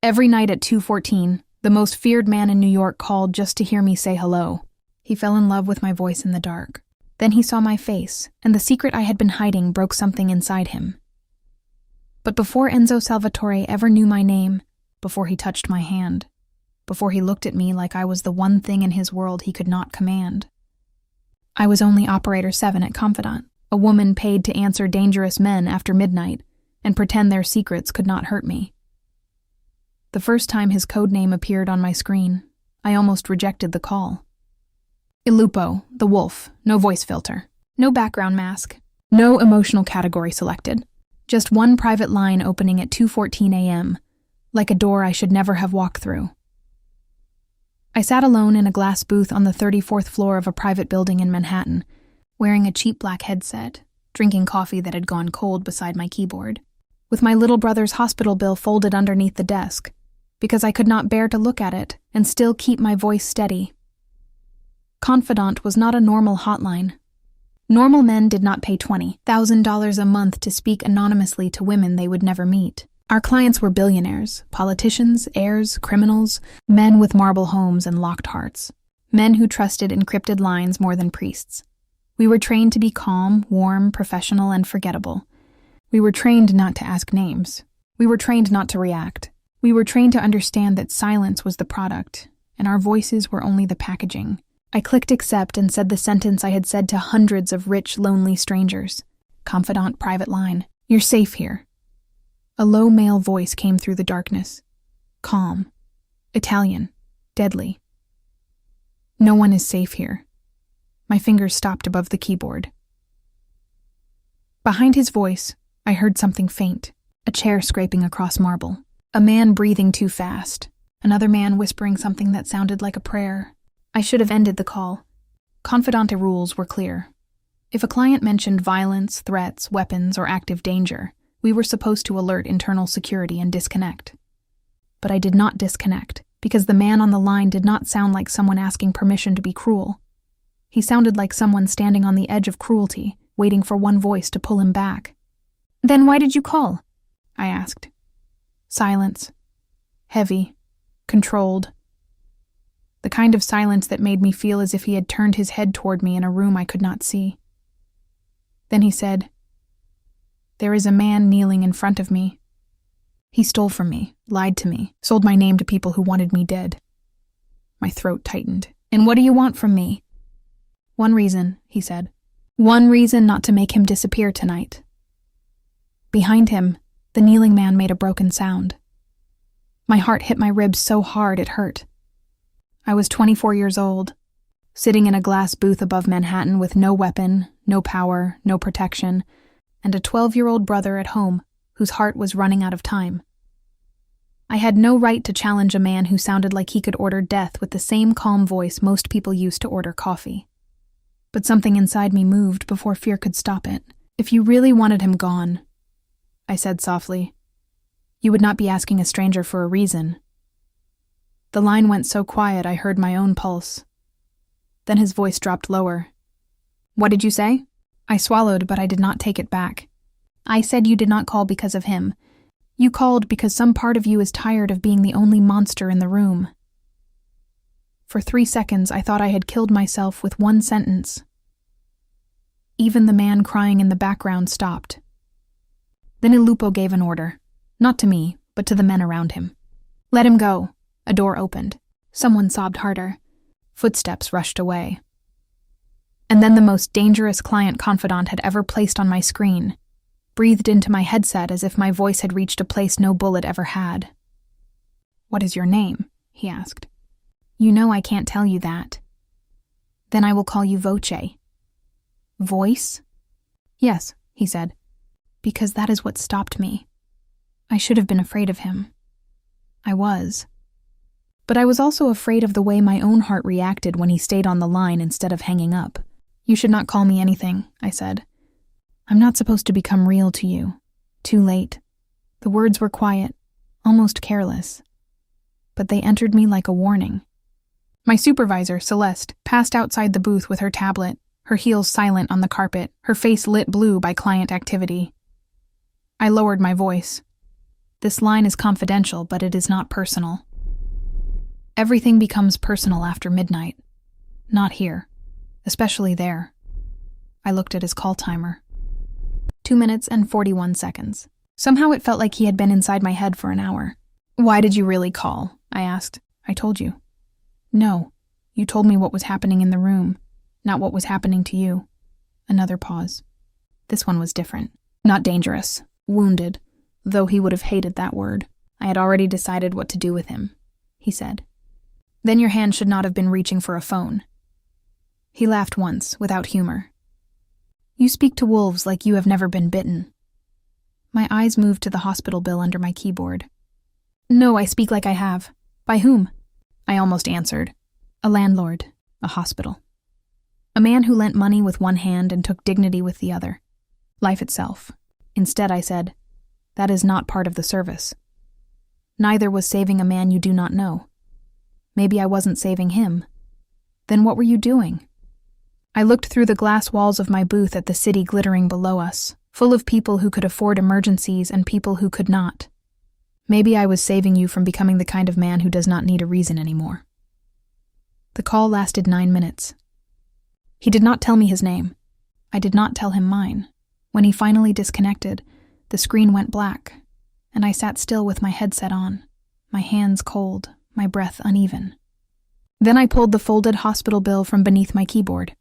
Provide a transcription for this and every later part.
Every night at 2:14, the most feared man in New York called just to hear me say hello. He fell in love with my voice in the dark. Then he saw my face, and the secret I had been hiding broke something inside him. But before Enzo Salvatore ever knew my name, before he touched my hand, before he looked at me like I was the one thing in his world he could not command, I was only Operator 7 at Confidant, a woman paid to answer dangerous men after midnight and pretend their secrets could not hurt me. The first time his code name appeared on my screen, I almost rejected the call. Il Lupo, the wolf, no voice filter, no background mask, no emotional category selected, just one private line opening at 2:14 a.m., like a door I should never have walked through. I sat alone in a glass booth on the 34th floor of a private building in Manhattan, wearing a cheap black headset, drinking coffee that had gone cold beside my keyboard, with my little brother's hospital bill folded underneath the desk, because I could not bear to look at it and still keep my voice steady. Confidant was not a normal hotline. Normal men did not pay $20,000 a month to speak anonymously to women they would never meet. Our clients were billionaires, politicians, heirs, criminals, men with marble homes and locked hearts, men who trusted encrypted lines more than priests. We were trained to be calm, warm, professional, and forgettable. We were trained not to ask names. We were trained not to react. We were trained to understand that silence was the product, and our voices were only the packaging. I clicked accept and said the sentence I had said to hundreds of rich, lonely strangers. Confidant private line. You're safe here. A low male voice came through the darkness. Calm. Italian. Deadly. No one is safe here. My fingers stopped above the keyboard. Behind his voice, I heard something faint, a chair scraping across marble. A man breathing too fast. Another man whispering something that sounded like a prayer. I should have ended the call. Confidante rules were clear. If a client mentioned violence, threats, weapons, or active danger, we were supposed to alert internal security and disconnect. But I did not disconnect, because the man on the line did not sound like someone asking permission to be cruel. He sounded like someone standing on the edge of cruelty, waiting for one voice to pull him back. Then why did you call? I asked. Silence. Heavy. Controlled. The kind of silence that made me feel as if he had turned his head toward me in a room I could not see. Then he said, "There is a man kneeling in front of me. He stole from me, lied to me, sold my name to people who wanted me dead." My throat tightened. "And what do you want from me?" "One reason," he said. "One reason not to make him disappear tonight." Behind him, the kneeling man made a broken sound. My heart hit my ribs so hard it hurt. I was 24 years old, sitting in a glass booth above Manhattan with no weapon, no power, no protection, and a 12-year-old brother at home whose heart was running out of time. I had no right to challenge a man who sounded like he could order death with the same calm voice most people use to order coffee. But something inside me moved before fear could stop it. "If you really wanted him gone," I said softly, "you would not be asking a stranger for a reason." The line went so quiet I heard my own pulse. Then his voice dropped lower. "What did you say?" I swallowed, but I did not take it back. "I said you did not call because of him. You called because some part of you is tired of being the only monster in the room." For 3 seconds I thought I had killed myself with one sentence. Even the man crying in the background stopped. Then Il Lupo gave an order, not to me, but to the men around him. "Let him go." A door opened. Someone sobbed harder. Footsteps rushed away. And then the most dangerous client confidant had ever placed on my screen breathed into my headset as if my voice had reached a place no bullet ever had. "What is your name?" he asked. "You know I can't tell you that." "Then I will call you Voce." "Voice?" "Yes," he said, "because that is what stopped me. I should have been afraid of him. I was. But I was also afraid of the way my own heart reacted when he stayed on the line instead of hanging up. "You should not call me anything," I said. "I'm not supposed to become real to you. Too late." The words were quiet, almost careless, but they entered me like a warning. My supervisor, Celeste, passed outside the booth with her tablet, her heels silent on the carpet, her face lit blue by client activity. I lowered my voice. This line is confidential, but it is not personal. Everything becomes personal after midnight. Not here. Especially there. I looked at his call timer. 2 minutes and 41 seconds. Somehow it felt like he had been inside my head for an hour. Why did you really call? I asked. I told you. No. You told me what was happening in the room, not what was happening to you. Another pause. This one was different. Not dangerous. Wounded. Though he would have hated that word. I had already decided what to do with him, he said. Then your hand should not have been reaching for a phone. He laughed once, without humor. You speak to wolves like you have never been bitten. My eyes moved to the hospital bill under my keyboard. No, I speak like I have. By whom? I almost answered. A landlord. A hospital. A man who lent money with one hand and took dignity with the other. Life itself. Instead, I said, that is not part of the service. Neither was saving a man you do not know. Maybe I wasn't saving him. Then what were you doing? I looked through the glass walls of my booth at the city glittering below us, full of people who could afford emergencies and people who could not. Maybe I was saving you from becoming the kind of man who does not need a reason anymore. The call lasted 9 minutes. He did not tell me his name. I did not tell him mine. When he finally disconnected, the screen went black, and I sat still with my headset on, my hands cold, my breath uneven. Then I pulled the folded hospital bill from beneath my keyboard.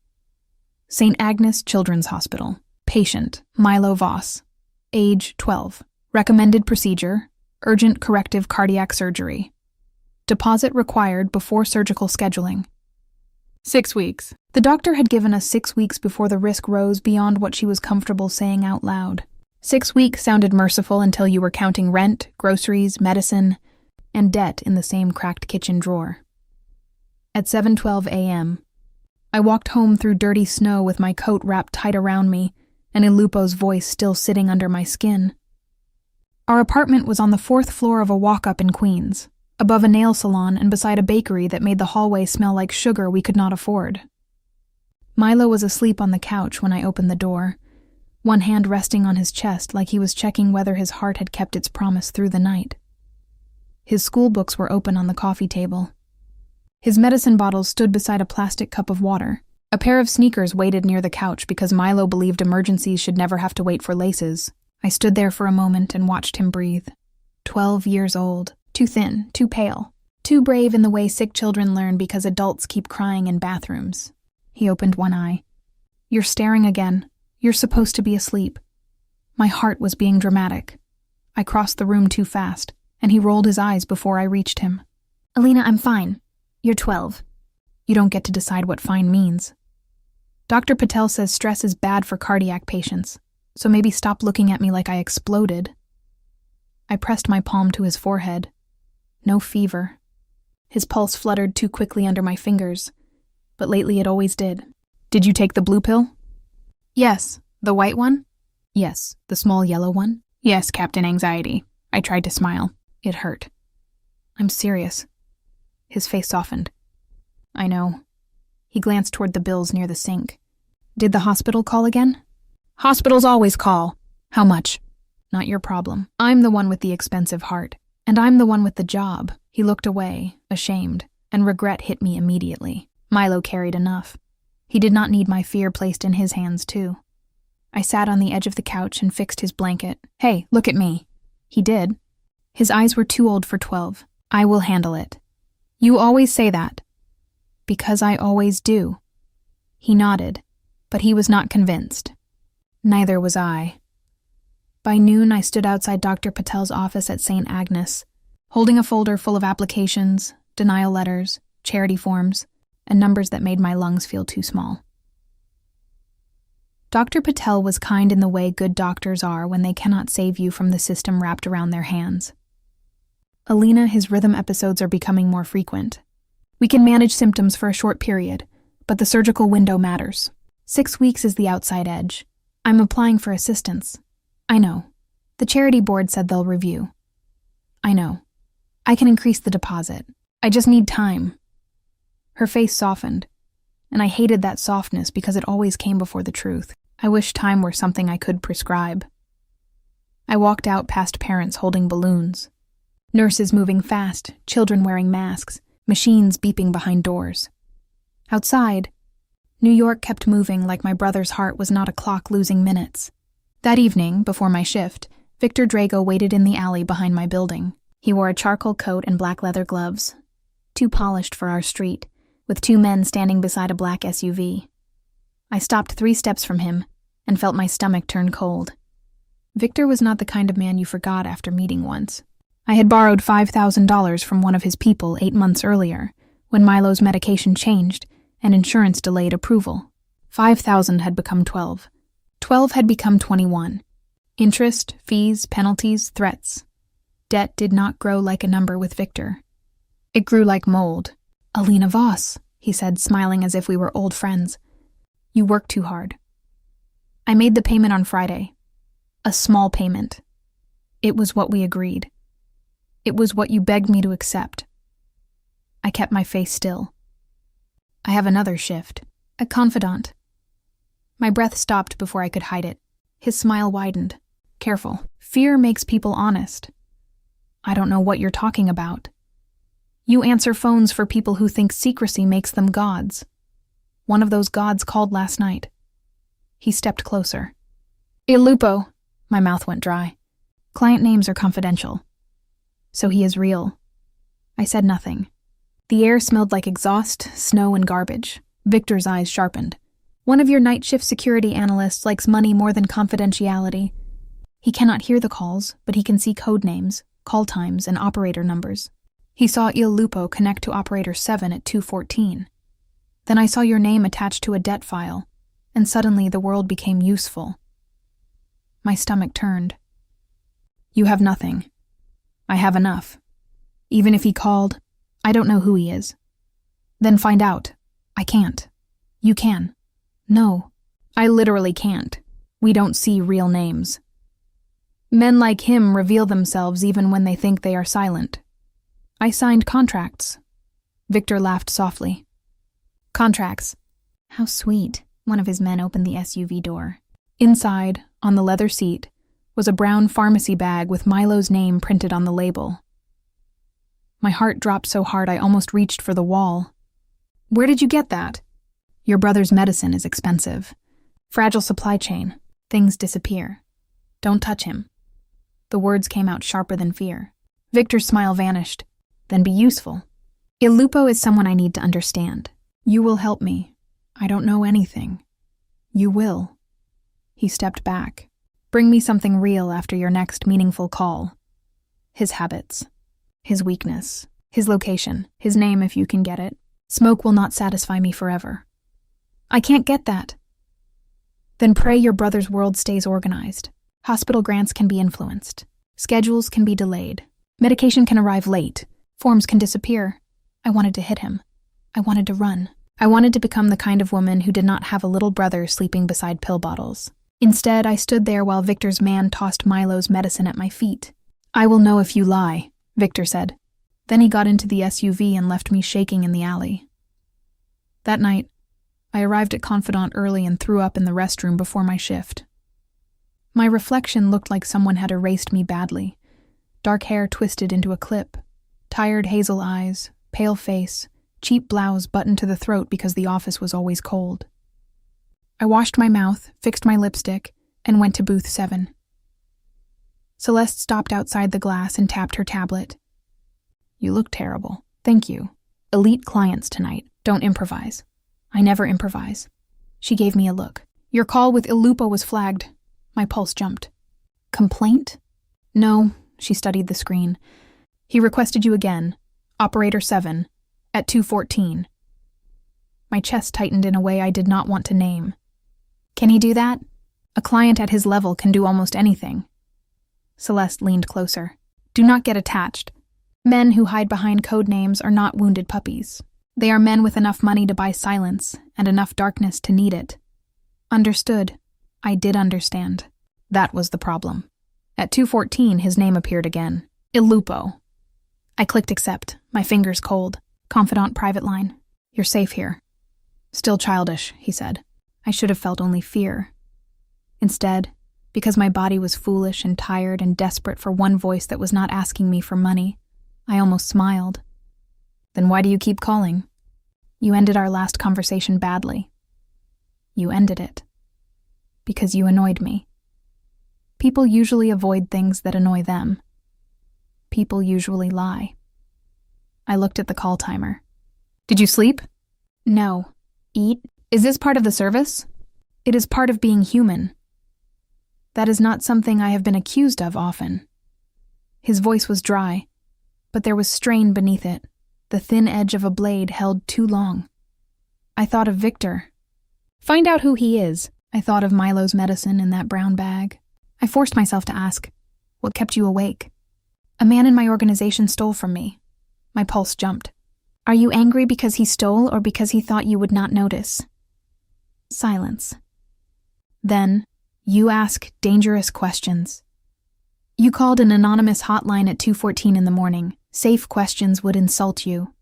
St. Agnes Children's Hospital. Patient, Milo Voss. Age 12. Recommended procedure, urgent corrective cardiac surgery. Deposit required before surgical scheduling. 6 weeks. The doctor had given us 6 weeks before the risk rose beyond what she was comfortable saying out loud. 6 weeks sounded merciful until you were counting rent, groceries, medicine, and debt in the same cracked kitchen drawer. At 7:12 a.m., I walked home through dirty snow with my coat wrapped tight around me and Ilupo's voice still sitting under my skin. Our apartment was on the 4th floor of a walk-up in Queens, above a nail salon and beside a bakery that made the hallway smell like sugar we could not afford. Milo was asleep on the couch when I opened the door, one hand resting on his chest like he was checking whether his heart had kept its promise through the night. His school books were open on the coffee table. His medicine bottles stood beside a plastic cup of water. A pair of sneakers waited near the couch because Milo believed emergencies should never have to wait for laces. I stood there for a moment and watched him breathe. 12 years old, too thin, too pale, too brave in the way sick children learn because adults keep crying in bathrooms. He opened one eye. You're staring again. You're supposed to be asleep. My heart was being dramatic. I crossed the room too fast, and he rolled his eyes before I reached him. Alina, I'm fine. You're 12. You don't get to decide what fine means. Dr. Patel says stress is bad for cardiac patients, so maybe stop looking at me like I exploded. I pressed my palm to his forehead. No fever. His pulse fluttered too quickly under my fingers, but lately it always did. Did you take the blue pill? Yes. The white one? Yes. The small yellow one? Yes, Captain Anxiety. I tried to smile. It hurt. I'm serious. His face softened. I know. He glanced toward the bills near the sink. Did the hospital call again? Hospitals always call. How much? Not your problem. I'm the one with the expensive heart. And I'm the one with the job. He looked away, ashamed, and regret hit me immediately. Milo carried enough. He did not need my fear placed in his hands, too. I sat on the edge of the couch and fixed his blanket. Hey, look at me. He did. His eyes were too old for 12. I will handle it. You always say that. Because I always do. He nodded, but he was not convinced. Neither was I. By noon, I stood outside Dr. Patel's office at St. Agnes, holding a folder full of applications, denial letters, charity forms, and numbers that made my lungs feel too small. Dr. Patel was kind in the way good doctors are when they cannot save you from the system wrapped around their hands. Alina, his rhythm episodes are becoming more frequent. We can manage symptoms for a short period, but the surgical window matters. 6 weeks is the outside edge. I'm applying for assistance. I know. The charity board said they'll review. I know. I can increase the deposit. I just need time. Her face softened, and I hated that softness because it always came before the truth. I wish time were something I could prescribe. I walked out past parents holding balloons. Nurses moving fast, children wearing masks, machines beeping behind doors. Outside, New York kept moving like my brother's heart was not a clock losing minutes. That evening, before my shift, Victor Drago waited in the alley behind my building. He wore a charcoal coat and black leather gloves, too polished for our street, with two men standing beside a black SUV. I stopped 3 steps from him and felt my stomach turn cold. Victor was not the kind of man you forgot after meeting once. I had borrowed $5,000 from one of his people 8 months earlier, when Milo's medication changed and insurance delayed approval. 5,000 had become 12. 12 had become 21. Interest, fees, penalties, threats. Debt did not grow like a number with Victor. It grew like mold. "Alina Voss," he said, smiling as if we were old friends. "You work too hard." I made the payment on Friday. A small payment. It was what we agreed. It was what you begged me to accept. I kept my face still. I have another shift. A confidant. My breath stopped before I could hide it. His smile widened. "Careful. Fear makes people honest." "I don't know what you're talking about." "You answer phones for people who think secrecy makes them gods. One of those gods called last night." He stepped closer. "Il Lupo." My mouth went dry. "Client names are confidential." "So he is real." I said nothing. The air smelled like exhaust, snow, and garbage. Victor's eyes sharpened. "One of your night shift security analysts likes money more than confidentiality. He cannot hear the calls, but he can see code names, call times, and operator numbers. He saw Il Lupo connect to operator 7 at 2:14. Then I saw your name attached to a debt file, and suddenly the world became useful." My stomach turned. "You have nothing. I have enough. Even if he called, I don't know who he is." "Then find out." "I can't." "You can." "No, I literally can't. We don't see real names. Men like him reveal themselves even when they think they are silent. I signed contracts." Victor laughed softly. "Contracts." How sweet. One of his men opened the SUV door. Inside, on the leather seat, was a brown pharmacy bag with Milo's name printed on the label. My heart dropped so hard I almost reached for the wall. "Where did you get that?" "Your brother's medicine is expensive. Fragile supply chain. Things disappear. Don't touch him." The words came out sharper than fear. Victor's smile vanished. "Then be useful. Il Lupo is someone I need to understand. You will help me. I don't know anything. You will." He stepped back. "Bring me something real after your next meaningful call. His habits. His weakness. His location. His name if you can get it. Smoke will not satisfy me forever." "I can't get that." "Then pray your brother's world stays organized. Hospital grants can be influenced. Schedules can be delayed. Medication can arrive late. Forms can disappear." I wanted to hit him. I wanted to run. I wanted to become the kind of woman who did not have a little brother sleeping beside pill bottles. Instead, I stood there while Victor's man tossed Milo's medicine at my feet. "I will know if you lie," Victor said. Then he got into the SUV and left me shaking in the alley. That night, I arrived at Confidant early and threw up in the restroom before my shift. My reflection looked like someone had erased me badly. Dark hair twisted into a clip, tired hazel eyes, pale face, cheap blouse buttoned to the throat because the office was always cold. I washed my mouth, fixed my lipstick, and went to booth 7. Celeste stopped outside the glass and tapped her tablet. "You look terrible." "Thank you. Elite clients tonight. Don't improvise." "I never improvise." She gave me a look. "Your call with Il Lupo was flagged." My pulse jumped. "Complaint?" "No," she studied the screen. "He requested you again. Operator 7, at 2:14. My chest tightened in a way I did not want to name. "Can he do that?" "A client at his level can do almost anything." Celeste leaned closer. "Do not get attached. Men who hide behind code names are not wounded puppies. They are men with enough money to buy silence and enough darkness to need it." Understood. I did understand. That was the problem. At 2:14, his name appeared again. Il Lupo. I clicked accept, my fingers cold. Confidant private line. "You're safe here." "Still childish," he said. I should have felt only fear. Instead, Because my body was foolish and tired and desperate for one voice that was not asking me for money. I almost smiled. Then why do you keep calling? You ended our last conversation badly. You ended it. Because you annoyed me. People usually avoid things that annoy them. People usually lie. I looked at the call timer. Did you sleep? No. Eat? Is this part of the service? It is part of being human. That is not something I have been accused of often. His voice was dry, but there was strain beneath it, the thin edge of a blade held too long. I thought of Victor. Find out who he is. I thought of Milo's medicine in that brown bag. I forced myself to ask, what kept you awake? A man in my organization stole from me. My pulse jumped. Are you angry because he stole or because he thought you would not notice? Silence. Then, you ask dangerous questions. You called an anonymous hotline at 2:14 in the morning. Safe questions would insult you.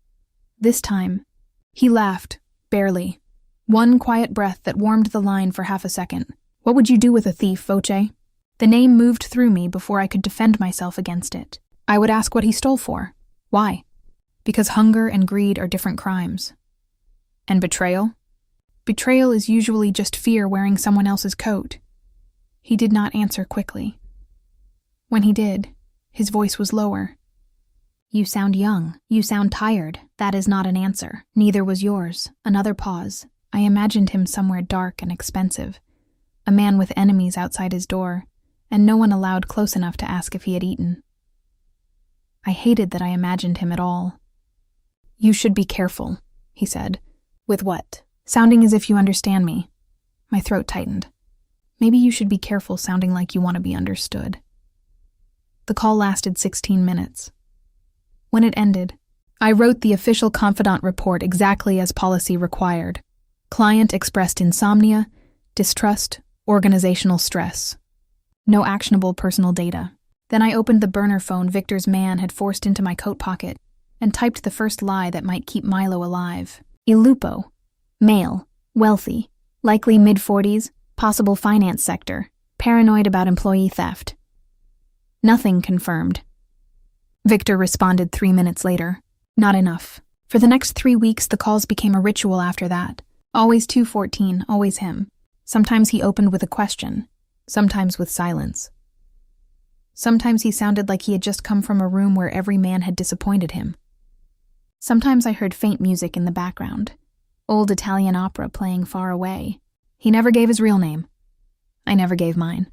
This time, he laughed, barely. One quiet breath that warmed the line for half a second. What would you do with a thief, Voce? The name moved through me before I could defend myself against it. I would ask what he stole for. Why? Because hunger and greed are different crimes. And betrayal? Betrayal is usually just fear wearing someone else's coat. He did not answer quickly. When he did, his voice was lower. You sound young. You sound tired. That is not an answer. Neither was yours. Another pause. I imagined him somewhere dark and expensive. A man with enemies outside his door, and no one allowed close enough to ask if he had eaten. I hated that I imagined him at all. You should be careful, he said. With what? Sounding as if you understand me. My throat tightened. Maybe you should be careful sounding like you want to be understood. The call lasted 16 minutes. When it ended, I wrote the official confidant report exactly as policy required. Client expressed insomnia, distrust, organizational stress. No actionable personal data. Then I opened the burner phone Victor's man had forced into my coat pocket and typed the first lie that might keep Milo alive. Ilupo. Male. Wealthy. Likely mid-40s. Possible finance sector. Paranoid about employee theft. Nothing confirmed. Victor responded 3 minutes later. Not enough. For the next 3 weeks, the calls became a ritual after that. Always 2:14, always him. Sometimes he opened with a question. Sometimes with silence. Sometimes he sounded like he had just come from a room where every man had disappointed him. Sometimes I heard faint music in the background. Old Italian opera playing far away. He never gave his real name. I never gave mine.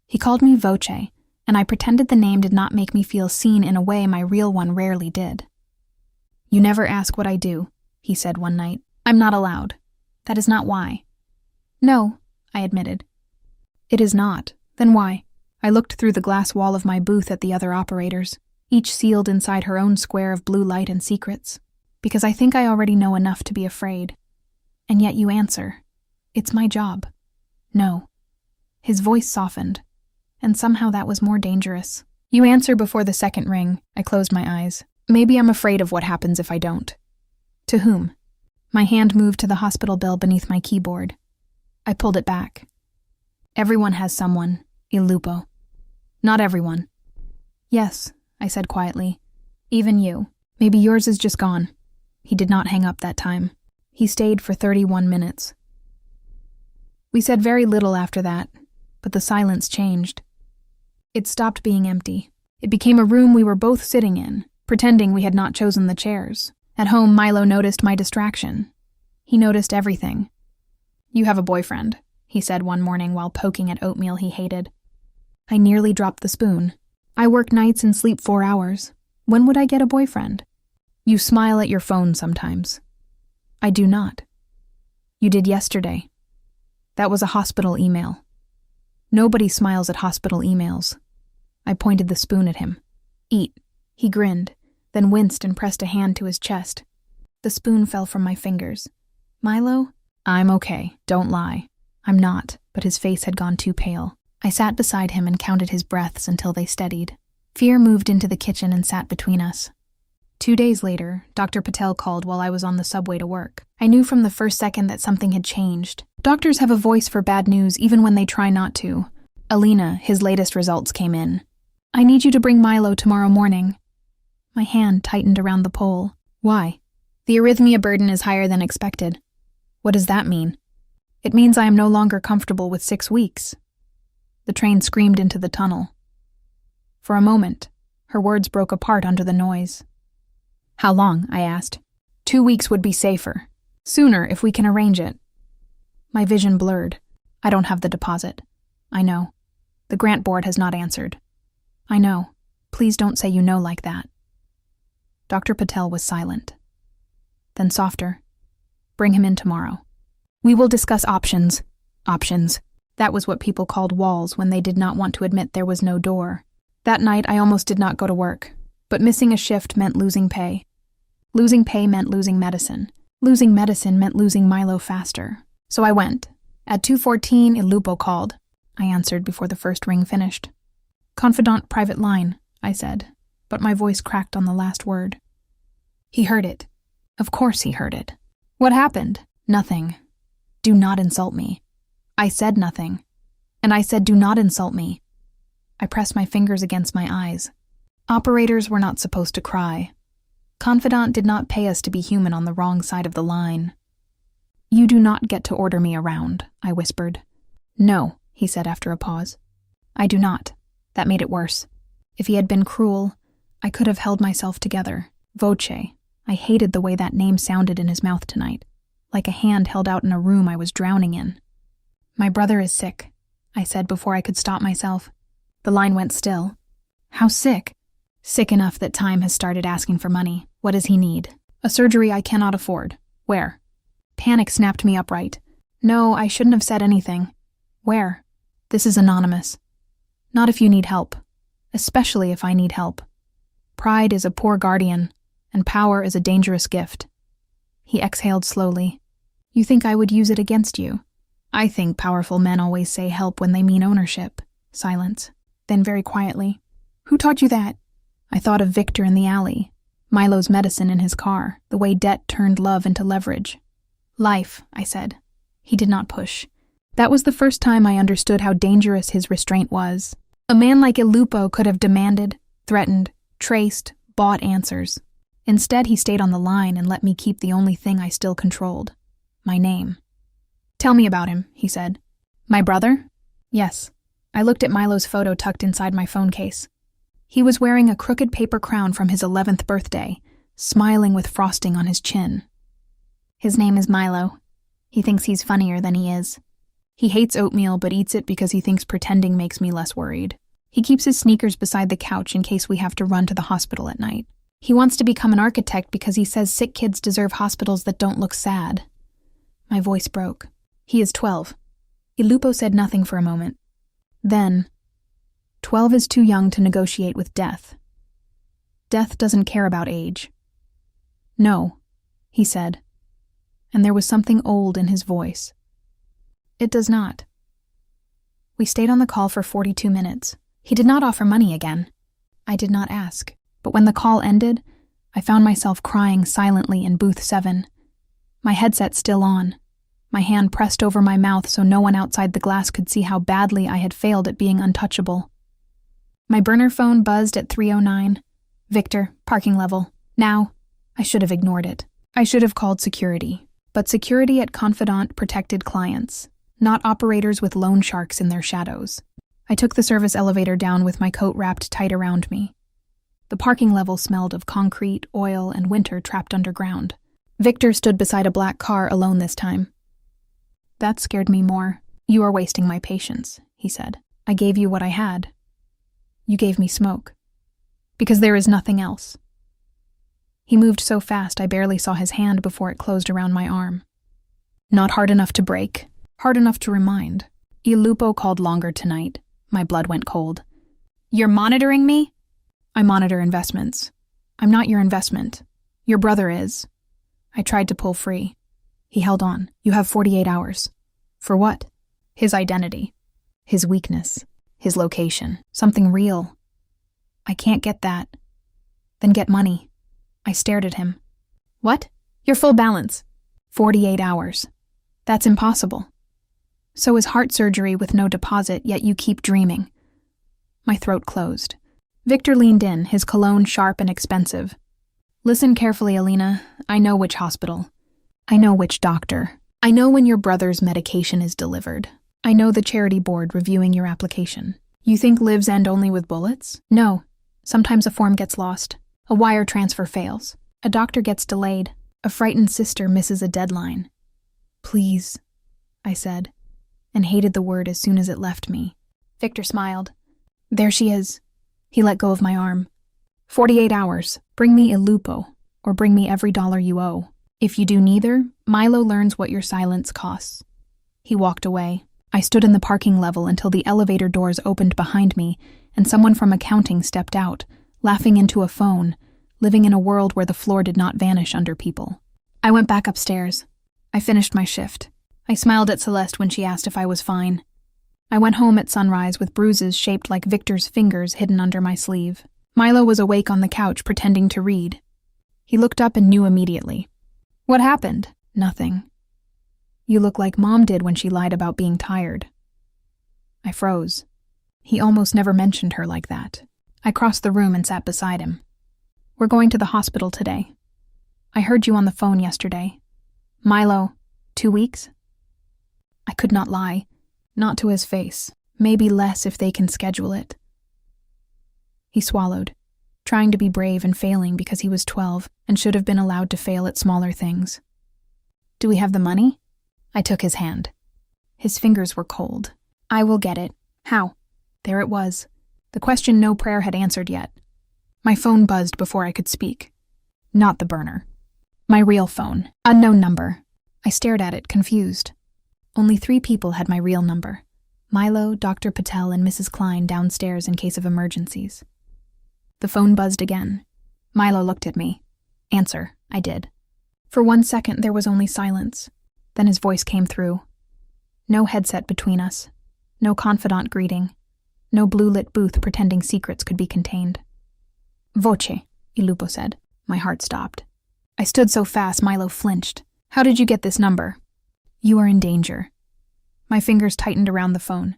He called me Voce, and I pretended the name did not make me feel seen in a way my real one rarely did. You never ask what I do, he said one night. I'm not allowed. That is not why. No, I admitted. It is not. Then why? I looked through the glass wall of my booth at the other operators, each sealed inside her own square of blue light and secrets. Because I think I already know enough to be afraid. And yet you answer. It's my job. No. His voice softened, and somehow that was more dangerous. You answer before the second ring. I closed my eyes. Maybe I'm afraid of what happens if I don't. To whom? My hand moved to the hospital bell beneath my keyboard. I pulled it back. Everyone has someone, Ilupo. Not everyone. Yes, I said quietly. Even you. Maybe yours is just gone. He did not hang up that time. He stayed for 31 minutes. We said very little after that, but the silence changed. It stopped being empty. It became a room we were both sitting in, pretending we had not chosen the chairs. At home, Milo noticed my distraction. He noticed everything. You have a boyfriend, he said one morning while poking at oatmeal he hated. I nearly dropped the spoon. I work nights and sleep 4 hours. When would I get a boyfriend? You smile at your phone sometimes. I do not. You did yesterday. That was a hospital email. Nobody smiles at hospital emails. I pointed the spoon at him. Eat. He grinned, then winced and pressed a hand to his chest. The spoon fell from my fingers. Milo? I'm okay, don't lie. I'm not, but his face had gone too pale. I sat beside him and counted his breaths until they steadied. Fear moved into the kitchen and sat between us. 2 days later, Dr. Patel called while I was on the subway to work. I knew from the first second that something had changed. Doctors have a voice for bad news even when they try not to. Alina, his latest results came in. I need you to bring Milo tomorrow morning. My hand tightened around the pole. Why? The arrhythmia burden is higher than expected. What does that mean? It means I am no longer comfortable with 6 weeks. The train screamed into the tunnel. For a moment, her words broke apart under the noise. How long? I asked. 2 weeks would be safer. Sooner if we can arrange it. My vision blurred. I don't have the deposit. I know. The grant board has not answered. I know. Please don't say you know like that. Dr. Patel was silent. Then softer. Bring him in tomorrow. We will discuss options. Options. That was what people called walls when they did not want to admit there was no door. That night I almost did not go to work, but missing a shift meant losing pay. Losing pay meant losing medicine. Losing medicine meant losing Milo faster. So I went. At 2:14, Il Lupo called. I answered before the first ring finished. Confidant private line, I said, but my voice cracked on the last word. He heard it. Of course he heard it. What happened? Nothing. Do not insult me. I said nothing. And I said do not insult me. I pressed my fingers against my eyes. Operators were not supposed to cry. Confidant did not pay us to be human on the wrong side of the line. You do not get to order me around, I whispered. No, he said after a pause. I do not. That made it worse. If he had been cruel, I could have held myself together. Voce. I hated the way that name sounded in his mouth tonight, like a hand held out in a room I was drowning in. My brother is sick, I said before I could stop myself. The line went still. How sick? Sick enough that time has started asking for money. What does he need? A surgery I cannot afford. Where? Panic snapped me upright. No, I shouldn't have said anything. Where? This is anonymous. Not if you need help. Especially if I need help. Pride is a poor guardian, and power is a dangerous gift. He exhaled slowly. You think I would use it against you? I think powerful men always say help when they mean ownership. Silence. Then very quietly. Who taught you that? I thought of Victor in the alley, Milo's medicine in his car, the way debt turned love into leverage. Life, I said. He did not push. That was the first time I understood how dangerous his restraint was. A man like Il Lupo could have demanded, threatened, traced, bought answers. Instead, he stayed on the line and let me keep the only thing I still controlled. My name. Tell me about him, he said. My brother? Yes. I looked at Milo's photo tucked inside my phone case. He was wearing a crooked paper crown from his 11th birthday, smiling with frosting on his chin. His name is Milo. He thinks he's funnier than he is. He hates oatmeal but eats it because he thinks pretending makes me less worried. He keeps his sneakers beside the couch in case we have to run to the hospital at night. He wants to become an architect because he says sick kids deserve hospitals that don't look sad. My voice broke. He is 12. Il Lupo said nothing for a moment. Then, 12 is too young to negotiate with death. Death doesn't care about age. No, he said, and there was something old in his voice. It does not. We stayed on the call for 42 minutes. He did not offer money again. I did not ask, but when the call ended, I found myself crying silently in booth 7. My headset still on, my hand pressed over my mouth so no one outside the glass could see how badly I had failed at being untouchable. My burner phone buzzed at 3:09. Victor, parking level. Now, I should have ignored it. I should have called security. But security at Confidant protected clients, not operators with loan sharks in their shadows. I took the service elevator down with my coat wrapped tight around me. The parking level smelled of concrete, oil, and winter trapped underground. Victor stood beside a black car alone this time. That scared me more. You are wasting my patience, he said. I gave you what I had. You gave me smoke. Because there is nothing else. He moved so fast I barely saw his hand before it closed around my arm. Not hard enough to break, hard enough to remind. Il Lupo called longer tonight. My blood went cold. You're monitoring me? I monitor investments. I'm not your investment. Your brother is. I tried to pull free. He held on. You have 48 hours. For what? His identity. His weakness. His location. Something real. I can't get that. Then get money. I stared at him. What? Your full balance. 48 hours. That's impossible. So is heart surgery with no deposit, yet you keep dreaming. My throat closed. Victor leaned in, his cologne sharp and expensive. Listen carefully, Alina. I know which hospital. I know which doctor. I know when your brother's medication is delivered. I know the charity board reviewing your application. You think lives end only with bullets? No. Sometimes a form gets lost. A wire transfer fails. A doctor gets delayed. A frightened sister misses a deadline. Please, I said, and hated the word as soon as it left me. Victor smiled. There she is. He let go of my arm. 48 hours. Bring me Ilupo, or bring me every dollar you owe. If you do neither, Milo learns what your silence costs. He walked away. I stood in the parking level until the elevator doors opened behind me and someone from accounting stepped out, laughing into a phone, living in a world where the floor did not vanish under people. I went back upstairs. I finished my shift. I smiled at Celeste when she asked if I was fine. I went home at sunrise with bruises shaped like Victor's fingers hidden under my sleeve. Milo was awake on the couch pretending to read. He looked up and knew immediately. What happened? Nothing. You look like Mom did when she lied about being tired. I froze. He almost never mentioned her like that. I crossed the room and sat beside him. We're going to the hospital today. I heard you on the phone yesterday. Milo, 2 weeks? I could not lie. Not to his face. Maybe less if they can schedule it. He swallowed, trying to be brave and failing because he was 12 and should have been allowed to fail at smaller things. Do we have the money? I took his hand. His fingers were cold. I will get it. How? There it was. The question no prayer had answered yet. My phone buzzed before I could speak. Not the burner. My real phone. Unknown number. I stared at it, confused. Only 3 people had my real number. Milo, Dr. Patel, and Mrs. Klein downstairs in case of emergencies. The phone buzzed again. Milo looked at me. Answer, I did. For 1 second there was only silence. Then his voice came through. No headset between us. No confidant greeting. No blue-lit booth pretending secrets could be contained. Voce, Ilupo said. My heart stopped. I stood so fast Milo flinched. How did you get this number? You are in danger. My fingers tightened around the phone.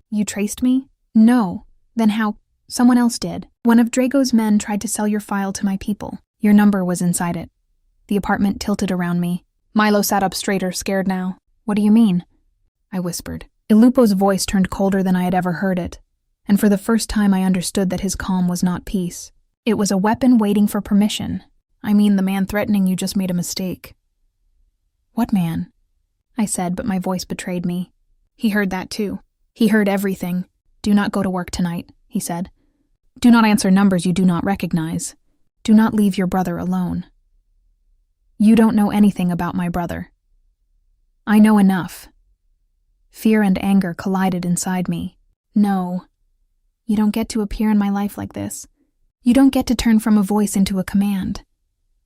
You traced me? No. Then how? Someone else did. One of Drago's men tried to sell your file to my people. Your number was inside it. The apartment tilted around me. Milo sat up straighter, scared now. What do you mean? I whispered. Ilupo's voice turned colder than I had ever heard it, and for the first time I understood that his calm was not peace. It was a weapon waiting for permission. I mean, the man threatening you just made a mistake. What man? I said, but my voice betrayed me. He heard that too. He heard everything. Do not go to work tonight, he said. Do not answer numbers you do not recognize. Do not leave your brother alone. You don't know anything about my brother. I know enough. Fear and anger collided inside me. No. You don't get to appear in my life like this. You don't get to turn from a voice into a command.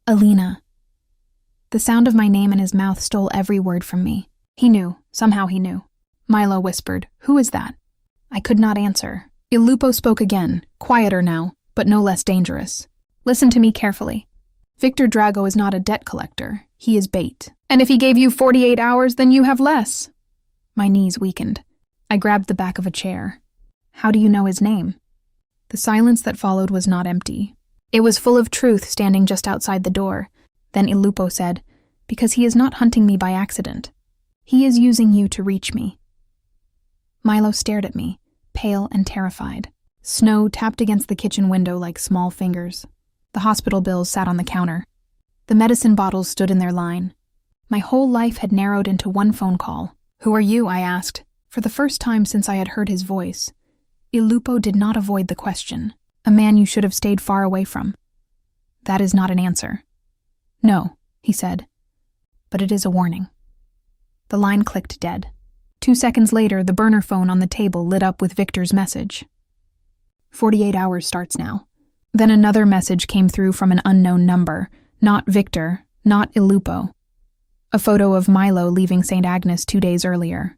Alina. The sound of my name in his mouth stole every word from me. He knew. Somehow he knew. Milo whispered, "Who is that?" I could not answer. Ilupo spoke again, quieter now, but no less dangerous. Listen to me carefully. Victor Drago is not a debt collector. He is bait. And if he gave you 48 hours, then you have less. My knees weakened. I grabbed the back of a chair. How do you know his name? The silence that followed was not empty. It was full of truth standing just outside the door. Then Ilupo said, because he is not hunting me by accident. He is using you to reach me. Milo stared at me, pale and terrified. Snow tapped against the kitchen window like small fingers. The hospital bills sat on the counter. The medicine bottles stood in their line. My whole life had narrowed into one phone call. Who are you? I asked. For the first time since I had heard his voice. Ilupo did not avoid the question. A man you should have stayed far away from. That is not an answer. No, he said. But it is a warning. The line clicked dead. 2 seconds later, the burner phone on the table lit up with Victor's message. 48 hours starts now. Then another message came through from an unknown number. Not Victor, not Ilupo. A photo of Milo leaving St. Agnes 2 days earlier.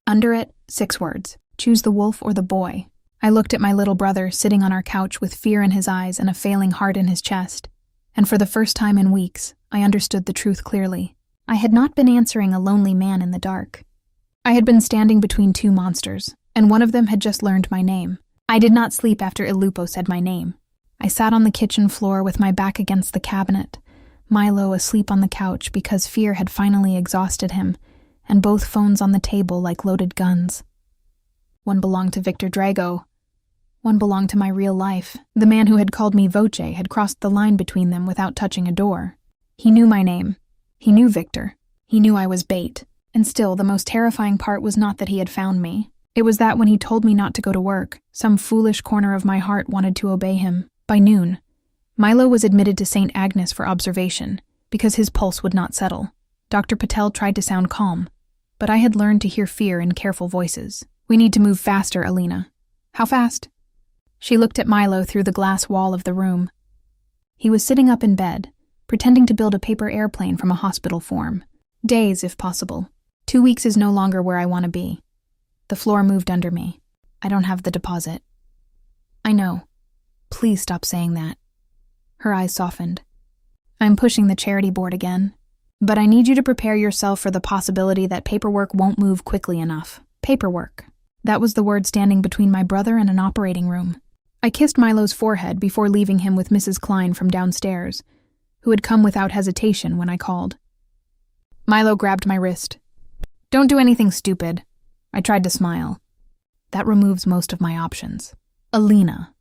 Under it, 6 words. Choose the wolf or the boy. I looked at my little brother sitting on our couch with fear in his eyes and a failing heart in his chest. And for the first time in weeks, I understood the truth clearly. I had not been answering a lonely man in the dark. I had been standing between two monsters, and one of them had just learned my name. I did not sleep after Ilupo said my name. I sat on the kitchen floor with my back against the cabinet, Milo asleep on the couch because fear had finally exhausted him, and both phones on the table like loaded guns. One belonged to Victor Drago. One belonged to my real life. The man who had called me Voce had crossed the line between them without touching a door. He knew my name. He knew Victor. He knew I was bait. And still, the most terrifying part was not that he had found me. It was that when he told me not to go to work, some foolish corner of my heart wanted to obey him. By noon, Milo was admitted to St. Agnes for observation because his pulse would not settle. Dr. Patel tried to sound calm, but I had learned to hear fear in careful voices. "We need to move faster, Alina." "How fast?" She looked at Milo through the glass wall of the room. He was sitting up in bed, pretending to build a paper airplane from a hospital form. "Days, if possible. 2 weeks is no longer where I want to be." The floor moved under me. "I don't have the deposit." "I know. Please stop saying that." Her eyes softened. "I'm pushing the charity board again. But I need you to prepare yourself for the possibility that paperwork won't move quickly enough." Paperwork. That was the word standing between my brother and an operating room. I kissed Milo's forehead before leaving him with Mrs. Klein from downstairs, who had come without hesitation when I called. Milo grabbed my wrist. "Don't do anything stupid." I tried to smile. "That removes most of my options." "Alina."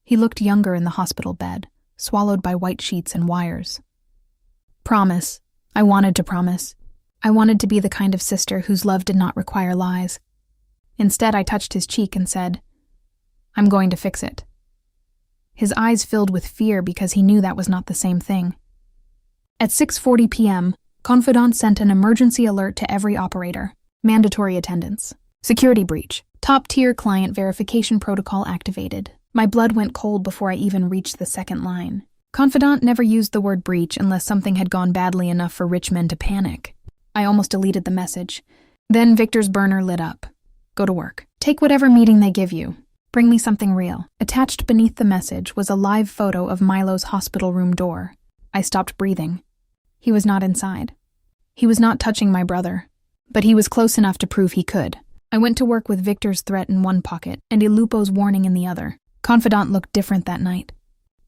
He looked younger in the hospital bed, swallowed by white sheets and wires. "Promise." I wanted to promise. I wanted to be the kind of sister whose love did not require lies. Instead, I touched his cheek and said, "I'm going to fix it." His eyes filled with fear because he knew that was not the same thing. At 6:40 p.m., Confidant sent an emergency alert to every operator. Mandatory attendance. Security breach. Top-tier client verification protocol activated. My blood went cold before I even reached the second line. Confidant never used the word breach unless something had gone badly enough for rich men to panic. I almost deleted the message. Then Victor's burner lit up. "Go to work. Take whatever meeting they give you. Bring me something real." Attached beneath the message was a live photo of Milo's hospital room door. I stopped breathing. He was not inside. He was not touching my brother. But he was close enough to prove he could. I went to work with Victor's threat in one pocket and Ilupo's warning in the other. Confidant looked different that night.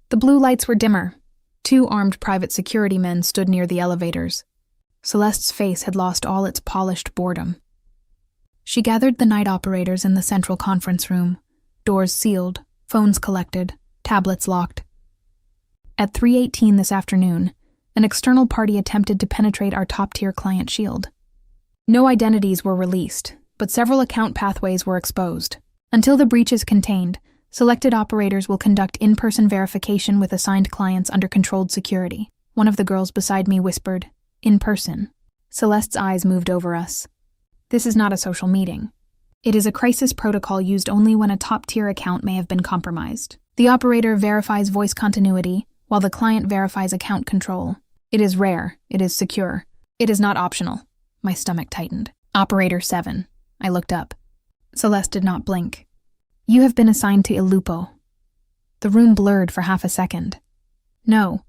The blue lights were dimmer. 2 armed private security men stood near the elevators. Celeste's face had lost all its polished boredom. She gathered the night operators in the central conference room, doors sealed, phones collected, tablets locked. At 3:18 this afternoon, an external party attempted to penetrate our top-tier client shield. No identities were released, but several account pathways were exposed. Until the breach is contained, selected operators will conduct in-person verification with assigned clients under controlled security. One of the girls beside me whispered, "In person." Celeste's eyes moved over us. This is not a social meeting. It is a crisis protocol used only when a top-tier account may have been compromised. The operator verifies voice continuity, while the client verifies account control. It is rare. It is secure. It is not optional. My stomach tightened. Operator 7. I looked up. Celeste did not blink. "You have been assigned to Ilupo." The room blurred for half a second. "No."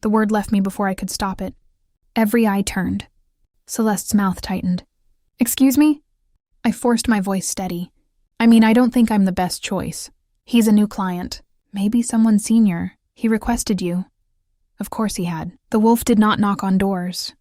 The word left me before I could stop it. Every eye turned. Celeste's mouth tightened. "Excuse me?" I forced my voice steady. "I mean, I don't think I'm the best choice. He's a new client. Maybe someone senior. He requested you." Of course he had. The wolf did not knock on doors.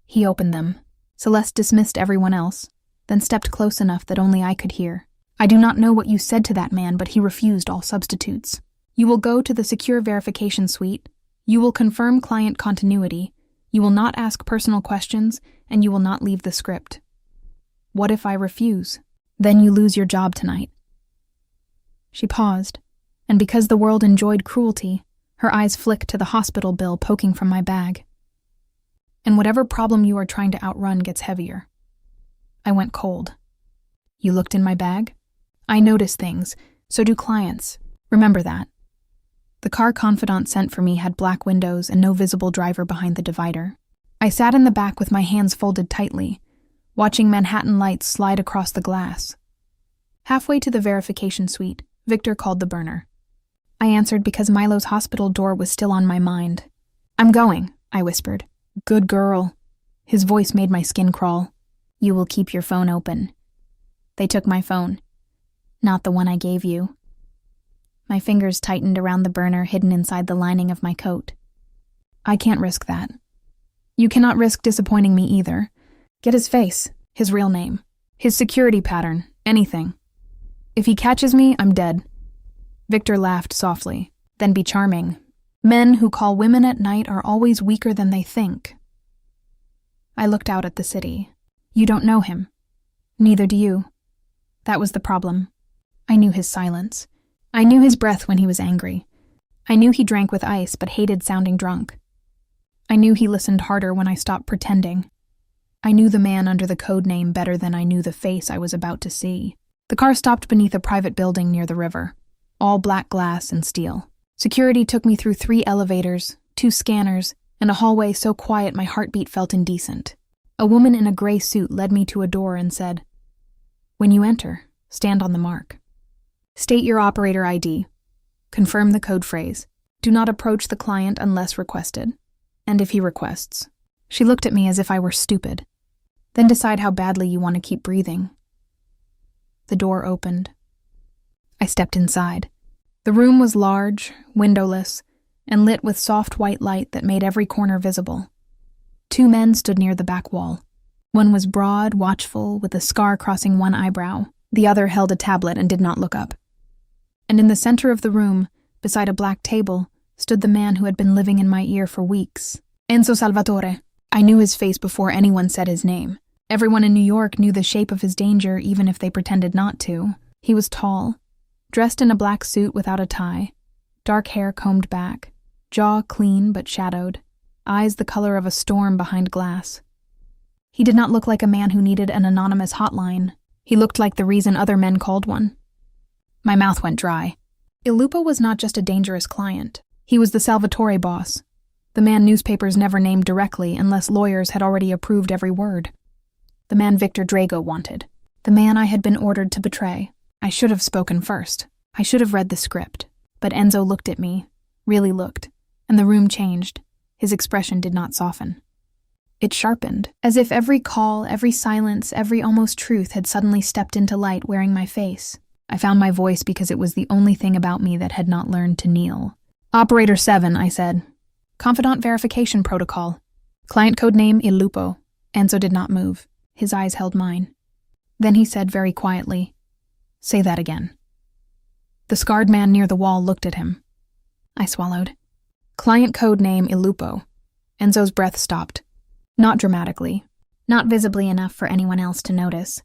He opened them. Celeste dismissed everyone else, then stepped close enough that only I could hear. "I do not know what you said to that man, but he refused all substitutes. You will go to the secure verification suite. You will confirm client continuity. You will not ask personal questions, and you will not leave the script." "What if I refuse?" "Then you lose your job tonight." She paused, and because the world enjoyed cruelty, her eyes flicked to the hospital bill poking from my bag. "And whatever problem you are trying to outrun gets heavier." I went cold. "You looked in my bag?" "I notice things. So do clients. Remember that." The car Confidant sent for me had black windows and no visible driver behind the divider. I sat in the back with my hands folded tightly, watching Manhattan lights slide across the glass. Halfway to the verification suite, Victor called the burner. I answered because Milo's hospital door was still on my mind. "I'm going," I whispered. "Good girl." His voice made my skin crawl. You will keep your phone open. They took my phone. Not the one I gave you. My fingers tightened around the burner hidden inside the lining of my coat. I can't risk that. You cannot risk disappointing me either. Get his face, his real name, his security pattern, anything. If he catches me, I'm dead. Victor laughed softly. Then be charming. Men who call women at night are always weaker than they think. I looked out at the city. You don't know him. Neither do you. That was the problem. I knew his silence. I knew his breath when he was angry. I knew he drank with ice but hated sounding drunk. I knew he listened harder when I stopped pretending. I knew the man under the code name better than I knew the face I was about to see. The car stopped beneath a private building near the river, all black glass and steel. Security took me through 3 elevators, 2 scanners, and a hallway so quiet my heartbeat felt indecent. A woman in a gray suit led me to a door and said, "When you enter, stand on the mark. State your operator ID. Confirm the code phrase. Do not approach the client unless requested. And if he requests." She looked at me as if I were stupid. Then decide how badly you want to keep breathing. The door opened. I stepped inside. The room was large, windowless, and lit with soft white light that made every corner visible. 2 men stood near the back wall. One was broad, watchful, with a scar crossing one eyebrow. The other held a tablet and did not look up. And in the center of the room, beside a black table, stood the man who had been living in my ear for weeks. Enzo Salvatore. I knew his face before anyone said his name. Everyone in New York knew the shape of his danger even if they pretended not to. He was tall, dressed in a black suit without a tie, dark hair combed back, jaw clean but shadowed, eyes the color of a storm behind glass. He did not look like a man who needed an anonymous hotline. He looked like the reason other men called one. My mouth went dry. Il Lupo was not just a dangerous client. He was the Salvatore boss, the man newspapers never named directly unless lawyers had already approved every word. The man Victor Drago wanted. The man I had been ordered to betray. I should have spoken first. I should have read the script. But Enzo looked at me, really looked, and the room changed. His expression did not soften. It sharpened, as if every call, every silence, every almost truth had suddenly stepped into light wearing my face. I found my voice because it was the only thing about me that had not learned to kneel. Operator 7, I said. Confidant verification protocol. Client code name Il Lupo. Enzo did not move. His eyes held mine. Then he said very quietly, "Say that again." The scarred man near the wall looked at him. I swallowed. Client code name Il Lupo. Enzo's breath stopped. Not dramatically, not visibly enough for anyone else to notice.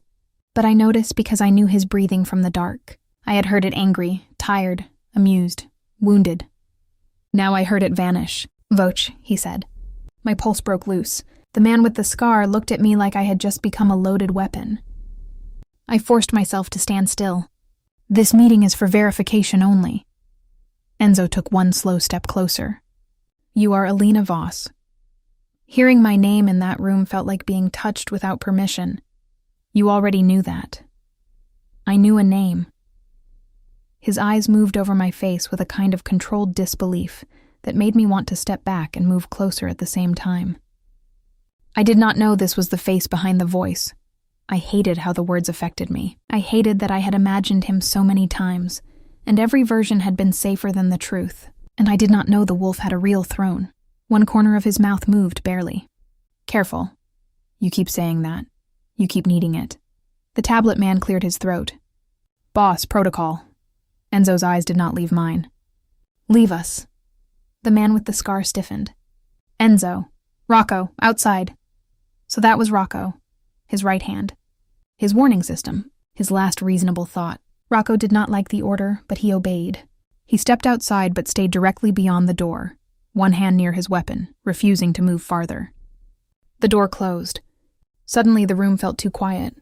But I noticed because I knew his breathing from the dark. I had heard it angry, tired, amused, wounded. Now I heard it vanish. "Voce," he said. My pulse broke loose. The man with the scar looked at me like I had just become a loaded weapon. I forced myself to stand still. "This meeting is for verification only." Enzo took one slow step closer. "You are Alina Voss." Hearing my name in that room felt like being touched without permission. You already knew that. I knew a name. His eyes moved over my face with a kind of controlled disbelief that made me want to step back and move closer at the same time. I did not know this was the face behind the voice. I hated how the words affected me. I hated that I had imagined him so many times, and every version had been safer than the truth. And I did not know the wolf had a real throne. One corner of his mouth moved barely. "Careful. You keep saying that. You keep needing it." The tablet man cleared his throat. "Boss, protocol." Enzo's eyes did not leave mine. "Leave us." The man with the scar stiffened. "Enzo. Rocco, outside." So that was Rocco. His right hand. His warning system. His last reasonable thought. Rocco did not like the order, but he obeyed. He stepped outside but stayed directly beyond the door, one hand near his weapon, refusing to move farther. The door closed. Suddenly the room felt too quiet.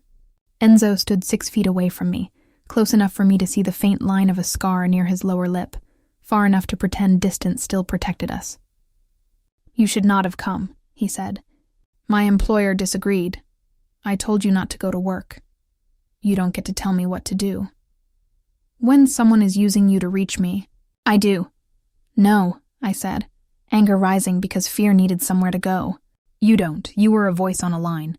Enzo stood 6 feet away from me, close enough for me to see the faint line of a scar near his lower lip, far enough to pretend distance still protected us. "You should not have come," he said. "My employer disagreed. I told you not to go to work. You don't get to tell me what to do. When someone is using you to reach me, I do." "No," I said, anger rising because fear needed somewhere to go. "You don't. You were a voice on a line.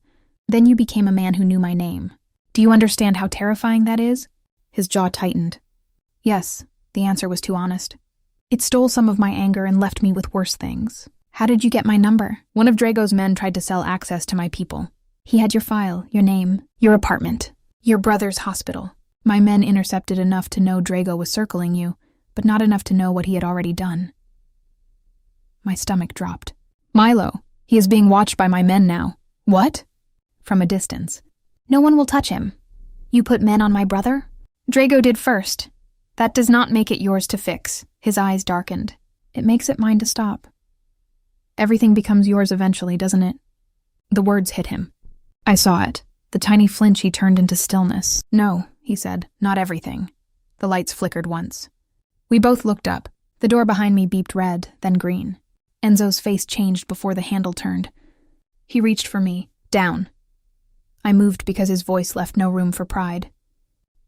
Then you became a man who knew my name. Do you understand how terrifying that is? His jaw tightened. Yes, the answer was too honest. It stole some of my anger and left me with worse things. How did you get my number? One of Drago's men tried to sell access to my people. He had your file, your name, your apartment, your brother's hospital. My men intercepted enough to know Drago was circling you, but not enough to know what he had already done. My stomach dropped. Milo, he is being watched by my men now. What? From a distance. No one will touch him. You put men on my brother? Drago did first. That does not make it yours to fix. His eyes darkened. It makes it mine to stop. Everything becomes yours eventually, doesn't it? The words hit him. I saw it. The tiny flinch he turned into stillness. No, he said, not everything. The lights flickered once. We both looked up. The door behind me beeped red, then green. Enzo's face changed before the handle turned. He reached for me. Down. I moved because his voice left no room for pride.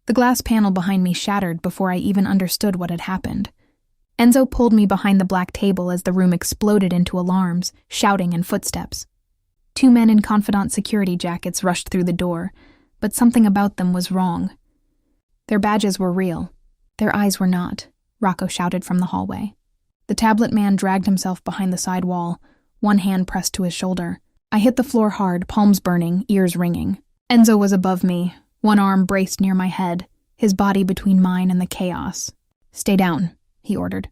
The glass panel behind me shattered before I even understood what had happened. Enzo pulled me behind the black table as the room exploded into alarms, shouting, and footsteps. 2 men in confidant security jackets rushed through the door, but something about them was wrong. Their badges were real. Their eyes were not, Rocco shouted from the hallway. The tablet man dragged himself behind the side wall, one hand pressed to his shoulder. I hit the floor hard, palms burning, ears ringing. Enzo was above me, one arm braced near my head, his body between mine and the chaos. Stay down, he ordered.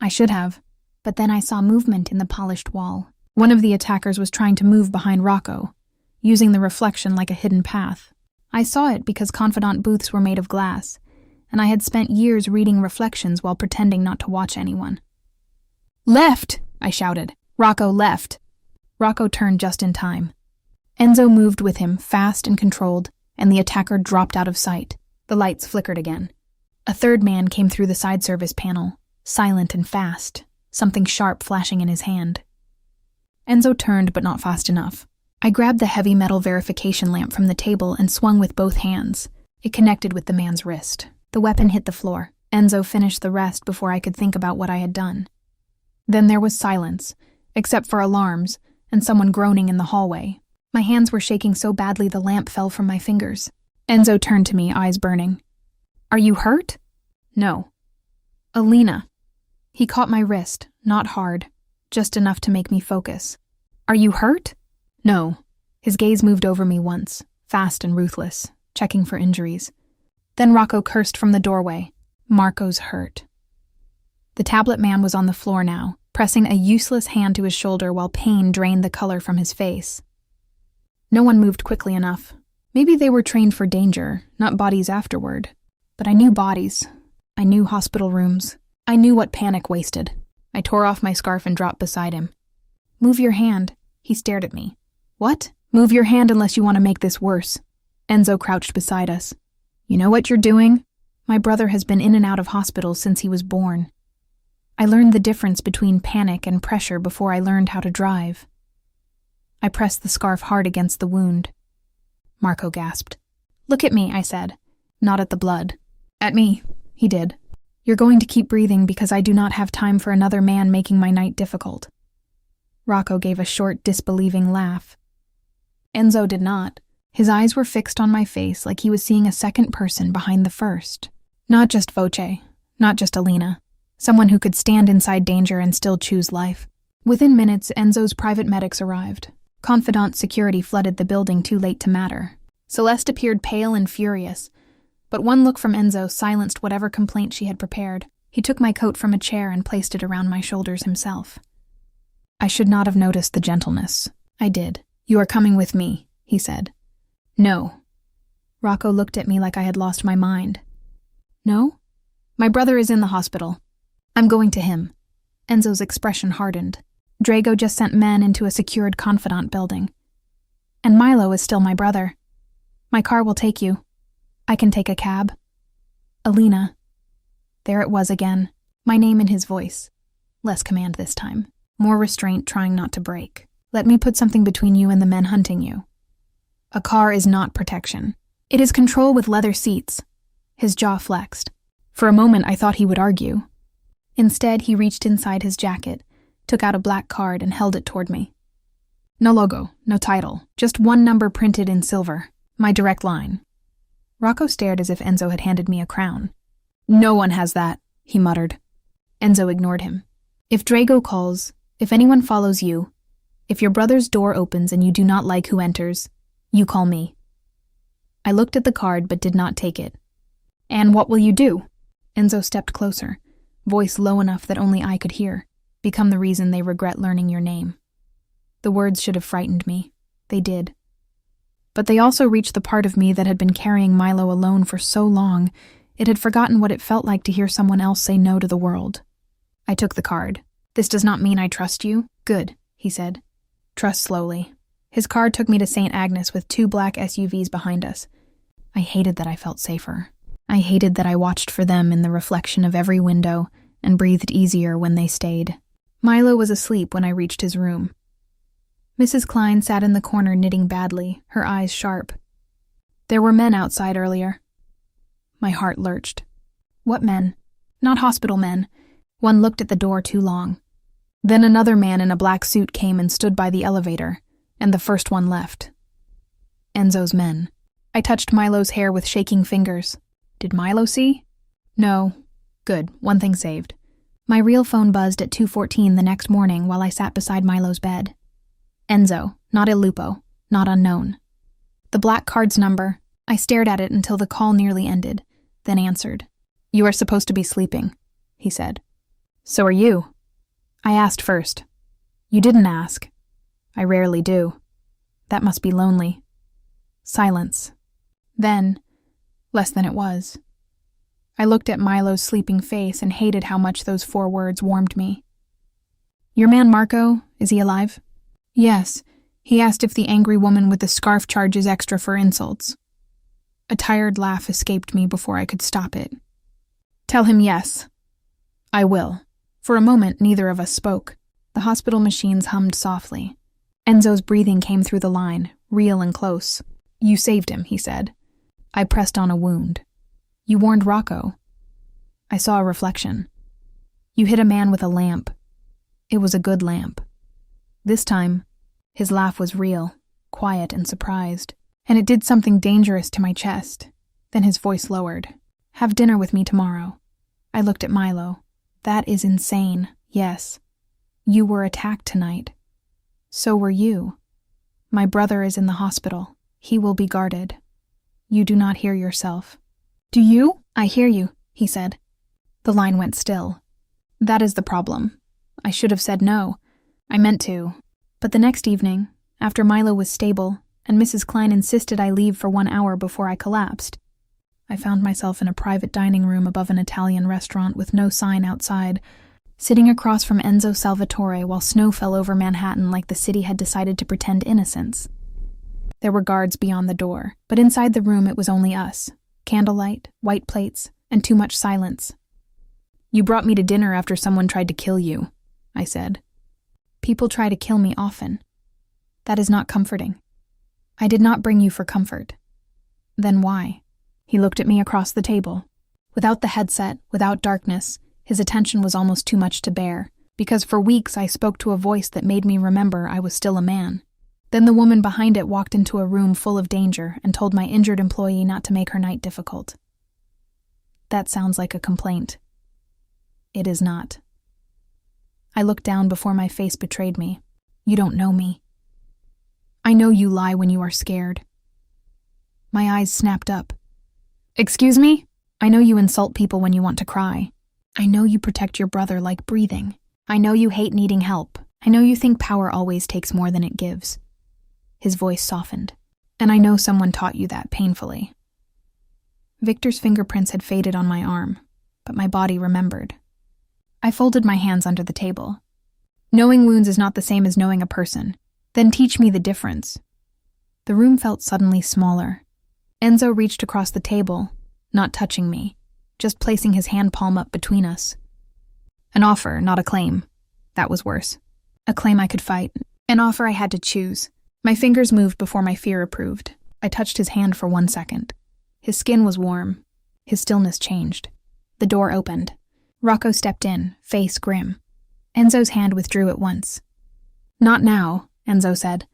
I should have, but then I saw movement in the polished wall. One of the attackers was trying to move behind Rocco, using the reflection like a hidden path. I saw it because confidant booths were made of glass, and I had spent years reading reflections while pretending not to watch anyone. Left, I shouted. Rocco left. Rocco turned just in time. Enzo moved with him, fast and controlled, and the attacker dropped out of sight. The lights flickered again. A third man came through the side service panel, silent and fast, something sharp flashing in his hand. Enzo turned, but not fast enough. I grabbed the heavy metal verification lamp from the table and swung with both hands. It connected with the man's wrist. The weapon hit the floor. Enzo finished the rest before I could think about what I had done. Then there was silence, except for alarms and someone groaning in the hallway. My hands were shaking so badly the lamp fell from my fingers. Enzo turned to me, eyes burning. Are you hurt? No. Alina. He caught my wrist, not hard, just enough to make me focus. Are you hurt? No. His gaze moved over me once, fast and ruthless, checking for injuries. Then Rocco cursed from the doorway. Marco's hurt. The tablet man was on the floor now, pressing a useless hand to his shoulder while pain drained the color from his face. No one moved quickly enough. Maybe they were trained for danger, not bodies afterward. But I knew bodies. I knew hospital rooms. I knew what panic wasted. I tore off my scarf and dropped beside him. Move your hand. He stared at me. What? Move your hand unless you want to make this worse. Enzo crouched beside us. You know what you're doing? My brother has been in and out of hospitals since he was born. I learned the difference between panic and pressure before I learned how to drive. I pressed the scarf hard against the wound. Marco gasped. Look at me, I said. Not at the blood. At me, he did. You're going to keep breathing because I do not have time for another man making my night difficult. Rocco gave a short, disbelieving laugh. Enzo did not. His eyes were fixed on my face like he was seeing a second person behind the first. Not just Voce, not just Alina. Someone who could stand inside danger and still choose life. Within minutes, Enzo's private medics arrived. Confidant security flooded the building too late to matter. Celeste appeared pale and furious, but one look from Enzo silenced whatever complaint she had prepared. He took my coat from a chair and placed it around my shoulders himself. I should not have noticed the gentleness. I did. You are coming with me, he said. No. Rocco looked at me like I had lost my mind. No? My brother is in the hospital. I'm going to him. Enzo's expression hardened. Drago just sent men into a secured confidant building. And Milo is still my brother. My car will take you. I can take a cab. Alina. There it was again, my name in his voice. Less command this time. More restraint, trying not to break. Let me put something between you and the men hunting you. A car is not protection. It is control with leather seats. His jaw flexed. For a moment, I thought he would argue. Instead, he reached inside his jacket, took out a black card, and held it toward me. No logo, no title, just one number printed in silver. My direct line. Rocco stared as if Enzo had handed me a crown. No one has that, he muttered. Enzo ignored him. If Drago calls, if anyone follows you, if your brother's door opens and you do not like who enters, you call me. I looked at the card but did not take it. And what will you do? Enzo stepped closer, voice low enough that only I could hear. Become the reason they regret learning your name. The words should have frightened me. They did. But they also reached the part of me that had been carrying Milo alone for so long, it had forgotten what it felt like to hear someone else say no to the world. I took the card. This does not mean I trust you. Good, he said. Trust slowly. His card took me to St. Agnes with 2 black SUVs behind us. I hated that I felt safer. I hated that I watched for them in the reflection of every window and breathed easier when they stayed. Milo was asleep when I reached his room. Mrs. Klein sat in the corner knitting badly, her eyes sharp. There were men outside earlier. My heart lurched. What men? Not hospital men. One looked at the door too long. Then another man in a black suit came and stood by the elevator, and the first one left. Enzo's men. I touched Milo's hair with shaking fingers. Did Milo see? No. Good, one thing saved. My real phone buzzed at 2:14 the next morning while I sat beside Milo's bed. Enzo, not Il Lupo, not unknown. The black card's number. I stared at it until the call nearly ended, then answered. You are supposed to be sleeping, he said. So are you. I asked first. You didn't ask. I rarely do. That must be lonely. Silence. Then, less than it was. I looked at Milo's sleeping face and hated how much those 4 words warmed me. Your man Marco, is he alive? Yes. He asked if the angry woman with the scarf charges extra for insults. A tired laugh escaped me before I could stop it. Tell him yes. I will. For a moment, neither of us spoke. The hospital machines hummed softly. Enzo's breathing came through the line, real and close. You saved him, he said. I pressed on a wound. You warned Rocco. I saw a reflection. You hit a man with a lamp. It was a good lamp. This time, his laugh was real, quiet and surprised, and it did something dangerous to my chest. Then his voice lowered. Have dinner with me tomorrow. I looked at Milo. That is insane, yes. You were attacked tonight. So were you. My brother is in the hospital. He will be guarded. You do not hear yourself. Do you? I hear you, he said. The line went still. That is the problem. I should have said no. I meant to. But the next evening, after Milo was stable, and Mrs. Klein insisted I leave for 1 hour before I collapsed, I found myself in a private dining room above an Italian restaurant with no sign outside, sitting across from Enzo Salvatore while snow fell over Manhattan like the city had decided to pretend innocence. There were guards beyond the door, but inside the room it was only us. Candlelight, white plates, and too much silence. You brought me to dinner after someone tried to kill you, I said. People try to kill me often. That is not comforting. I did not bring you for comfort. Then why? He looked at me across the table. Without the headset, without darkness, his attention was almost too much to bear, because for weeks I spoke to a voice that made me remember I was still a man. Then the woman behind it walked into a room full of danger and told my injured employee not to make her night difficult. That sounds like a complaint. It is not. I looked down before my face betrayed me. You don't know me. I know you lie when you are scared. My eyes snapped up. Excuse me? I know you insult people when you want to cry. I know you protect your brother like breathing. I know you hate needing help. I know you think power always takes more than it gives. His voice softened. And I know someone taught you that painfully. Victor's fingerprints had faded on my arm, but my body remembered. I folded my hands under the table. Knowing wounds is not the same as knowing a person. Then teach me the difference. The room felt suddenly smaller. Enzo reached across the table, not touching me, just placing his hand palm up between us. An offer, not a claim. That was worse. A claim I could fight. An offer I had to choose. My fingers moved before my fear approved. I touched his hand for 1 second. His skin was warm. His stillness changed. The door opened. Rocco stepped in, face grim. Enzo's hand withdrew at once. Not now, Enzo said.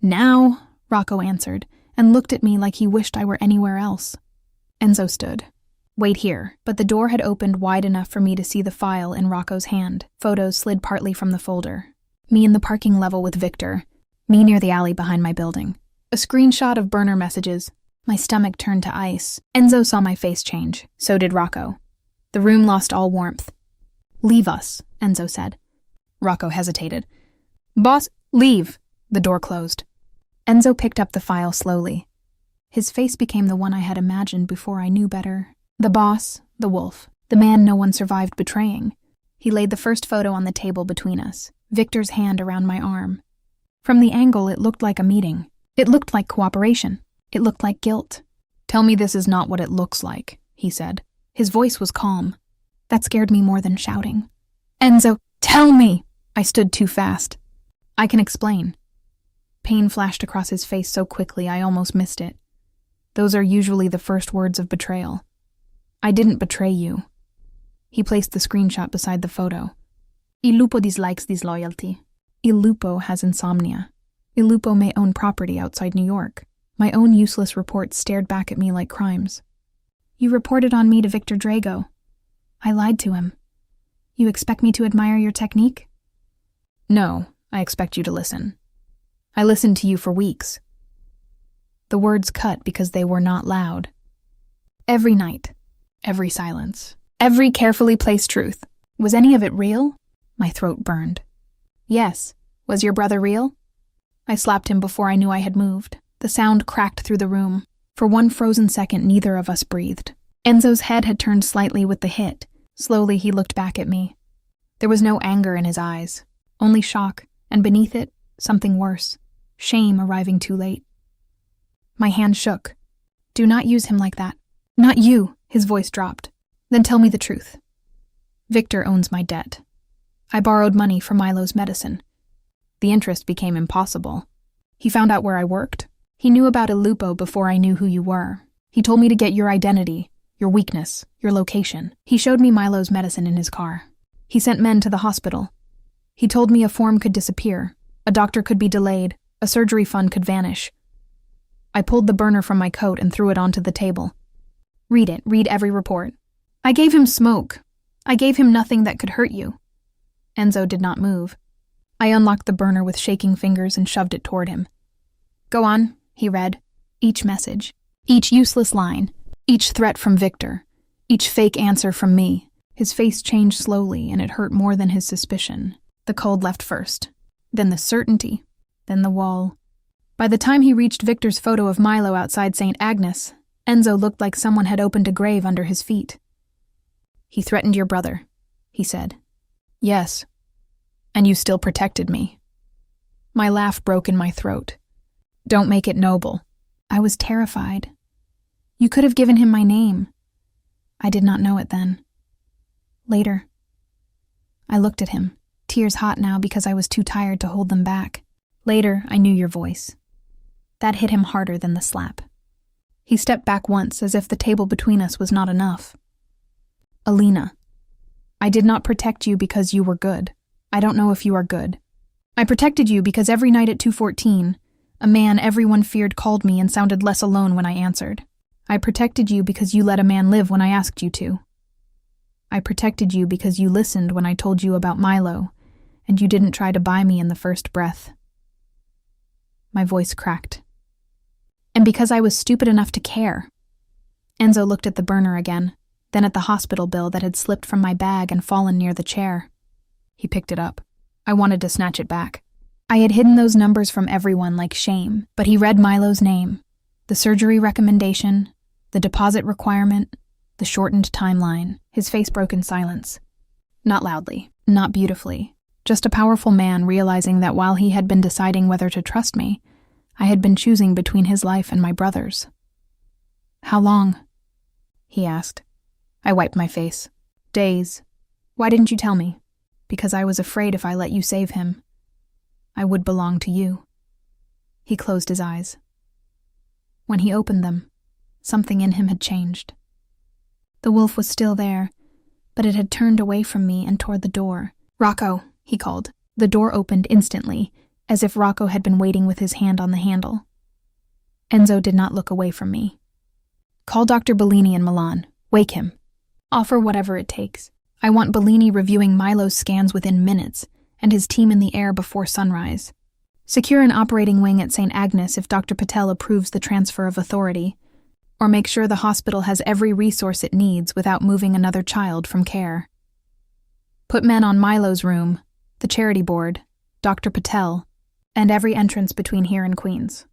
Now, Rocco answered, and looked at me like he wished I were anywhere else. Enzo stood. Wait here, but the door had opened wide enough for me to see the file in Rocco's hand. Photos slid partly from the folder. Me in the parking level with Victor. Me near the alley behind my building. A screenshot of burner messages. My stomach turned to ice. Enzo saw my face change. So did Rocco. The room lost all warmth. Leave us, Enzo said. Rocco hesitated. Boss, leave. The door closed. Enzo picked up the file slowly. His face became the one I had imagined before I knew better. The boss, the wolf, the man no one survived betraying. He laid the first photo on the table between us, Victor's hand around my arm. From the angle, it looked like a meeting. It looked like cooperation. It looked like guilt. Tell me this is not what it looks like, he said. His voice was calm. That scared me more than shouting. Enzo, tell me! I stood too fast. I can explain. Pain flashed across his face so quickly I almost missed it. Those are usually the first words of betrayal. I didn't betray you. He placed the screenshot beside the photo. Il lupo dislikes disloyalty. Il lupo has insomnia. Il lupo may own property outside New York. My own useless reports stared back at me like crimes. You reported on me to Victor Drago. I lied to him. You expect me to admire your technique? No, I expect you to listen. I listened to you for weeks. The words cut because they were not loud. Every night, every silence, every carefully placed truth. Was any of it real? My throat burned. Yes. Was your brother real? I slapped him before I knew I had moved. The sound cracked through the room. For one frozen second, neither of us breathed. Enzo's head had turned slightly with the hit. Slowly, he looked back at me. There was no anger in his eyes, only shock, and beneath it, something worse. Shame arriving too late. My hand shook. Do not use him like that. Not you, his voice dropped. Then tell me the truth. Victor owns my debt. I borrowed money for Milo's medicine. The interest became impossible. He found out where I worked. He knew about Il Lupo before I knew who you were. He told me to get your identity, your weakness, your location. He showed me Milo's medicine in his car. He sent men to the hospital. He told me a form could disappear, a doctor could be delayed, a surgery fund could vanish. I pulled the burner from my coat and threw it onto the table. Read it, read every report. I gave him smoke. I gave him nothing that could hurt you. Enzo did not move. I unlocked the burner with shaking fingers and shoved it toward him. Go on, he read. Each message, each useless line, each threat from Victor, each fake answer from me. His face changed slowly, and it hurt more than his suspicion. The cold left first, then the certainty, then the wall. By the time he reached Victor's photo of Milo outside St. Agnes, Enzo looked like someone had opened a grave under his feet. He threatened your brother, he said. Yes. And you still protected me. My laugh broke in my throat. Don't make it noble. I was terrified. You could have given him my name. I did not know it then. Later. I looked at him, tears hot now because I was too tired to hold them back. Later, I knew your voice. That hit him harder than the slap. He stepped back once, as if the table between us was not enough. Alina, I did not protect you because you were good. I don't know if you are good. I protected you because every night at 2:14, a man everyone feared called me and sounded less alone when I answered. I protected you because you let a man live when I asked you to. I protected you because you listened when I told you about Milo, and you didn't try to buy me in the first breath. My voice cracked. And because I was stupid enough to care. Enzo looked at the burner again, then at the hospital bill that had slipped from my bag and fallen near the chair. He picked it up. I wanted to snatch it back. I had hidden those numbers from everyone like shame, but he read Milo's name, the surgery recommendation, the deposit requirement, the shortened timeline. His face broke in silence. Not loudly, not beautifully, just a powerful man realizing that while he had been deciding whether to trust me, I had been choosing between his life and my brother's. How long? He asked. I wiped my face. Days. Why didn't you tell me? Because I was afraid if I let you save him, I would belong to you. He closed his eyes. When he opened them, something in him had changed. The wolf was still there, but it had turned away from me and toward the door. Rocco, he called. The door opened instantly, as if Rocco had been waiting with his hand on the handle. Enzo did not look away from me. Call Dr. Bellini in Milan. Wake him. Offer whatever it takes. I want Bellini reviewing Milo's scans within minutes, and his team in the air before sunrise. Secure an operating wing at St. Agnes if Dr. Patel approves the transfer of authority, or make sure the hospital has every resource it needs without moving another child from care. Put men on Milo's room, the charity board, Dr. Patel, and every entrance between here and Queens.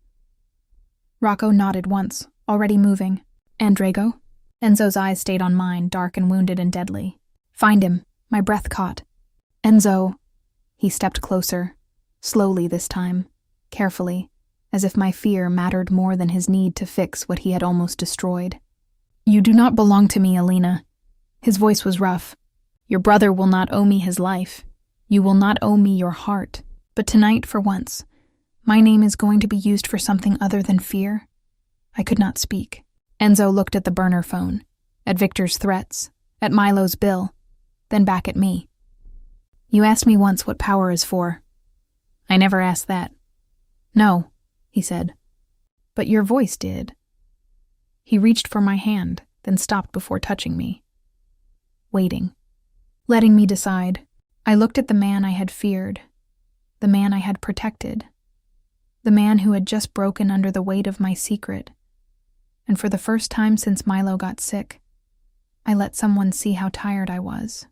Rocco nodded once, already moving. And Drago? Enzo's eyes stayed on mine, dark and wounded and deadly. Find him. My breath caught. Enzo. He stepped closer, slowly this time, carefully, as if my fear mattered more than his need to fix what he had almost destroyed. You do not belong to me, Alina. His voice was rough. Your brother will not owe me his life. You will not owe me your heart. But tonight, for once, my name is going to be used for something other than fear. I could not speak. Enzo looked at the burner phone, at Victor's threats, at Milo's bill, then back at me. You asked me once what power is for. I never asked that. No, he said. But your voice did. He reached for my hand, then stopped before touching me. Waiting. Letting me decide. I looked at the man I had feared, the man I had protected, the man who had just broken under the weight of my secret. And for the first time since Milo got sick, I let someone see how tired I was.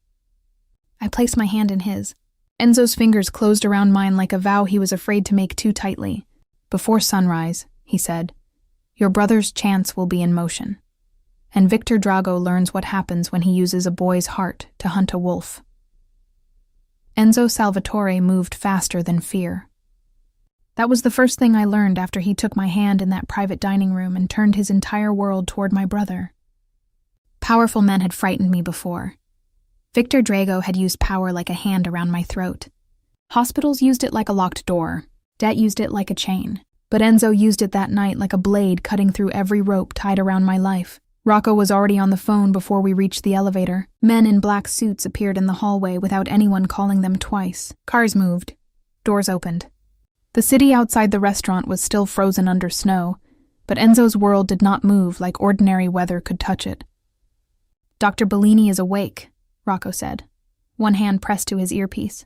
I placed my hand in his. Enzo's fingers closed around mine like a vow he was afraid to make too tightly. Before sunrise, he said, your brother's chance will be in motion. And Victor Drago learns what happens when he uses a boy's heart to hunt a wolf. Enzo Salvatore moved faster than fear. That was the first thing I learned after he took my hand in that private dining room and turned his entire world toward my brother. Powerful men had frightened me before. Victor Drago had used power like a hand around my throat. Hospitals used it like a locked door. Debt used it like a chain. But Enzo used it that night like a blade cutting through every rope tied around my life. Rocco was already on the phone before we reached the elevator. Men in black suits appeared in the hallway without anyone calling them twice. Cars moved. Doors opened. The city outside the restaurant was still frozen under snow, but Enzo's world did not move like ordinary weather could touch it. Dr. Bellini is awake, Rocco said, one hand pressed to his earpiece.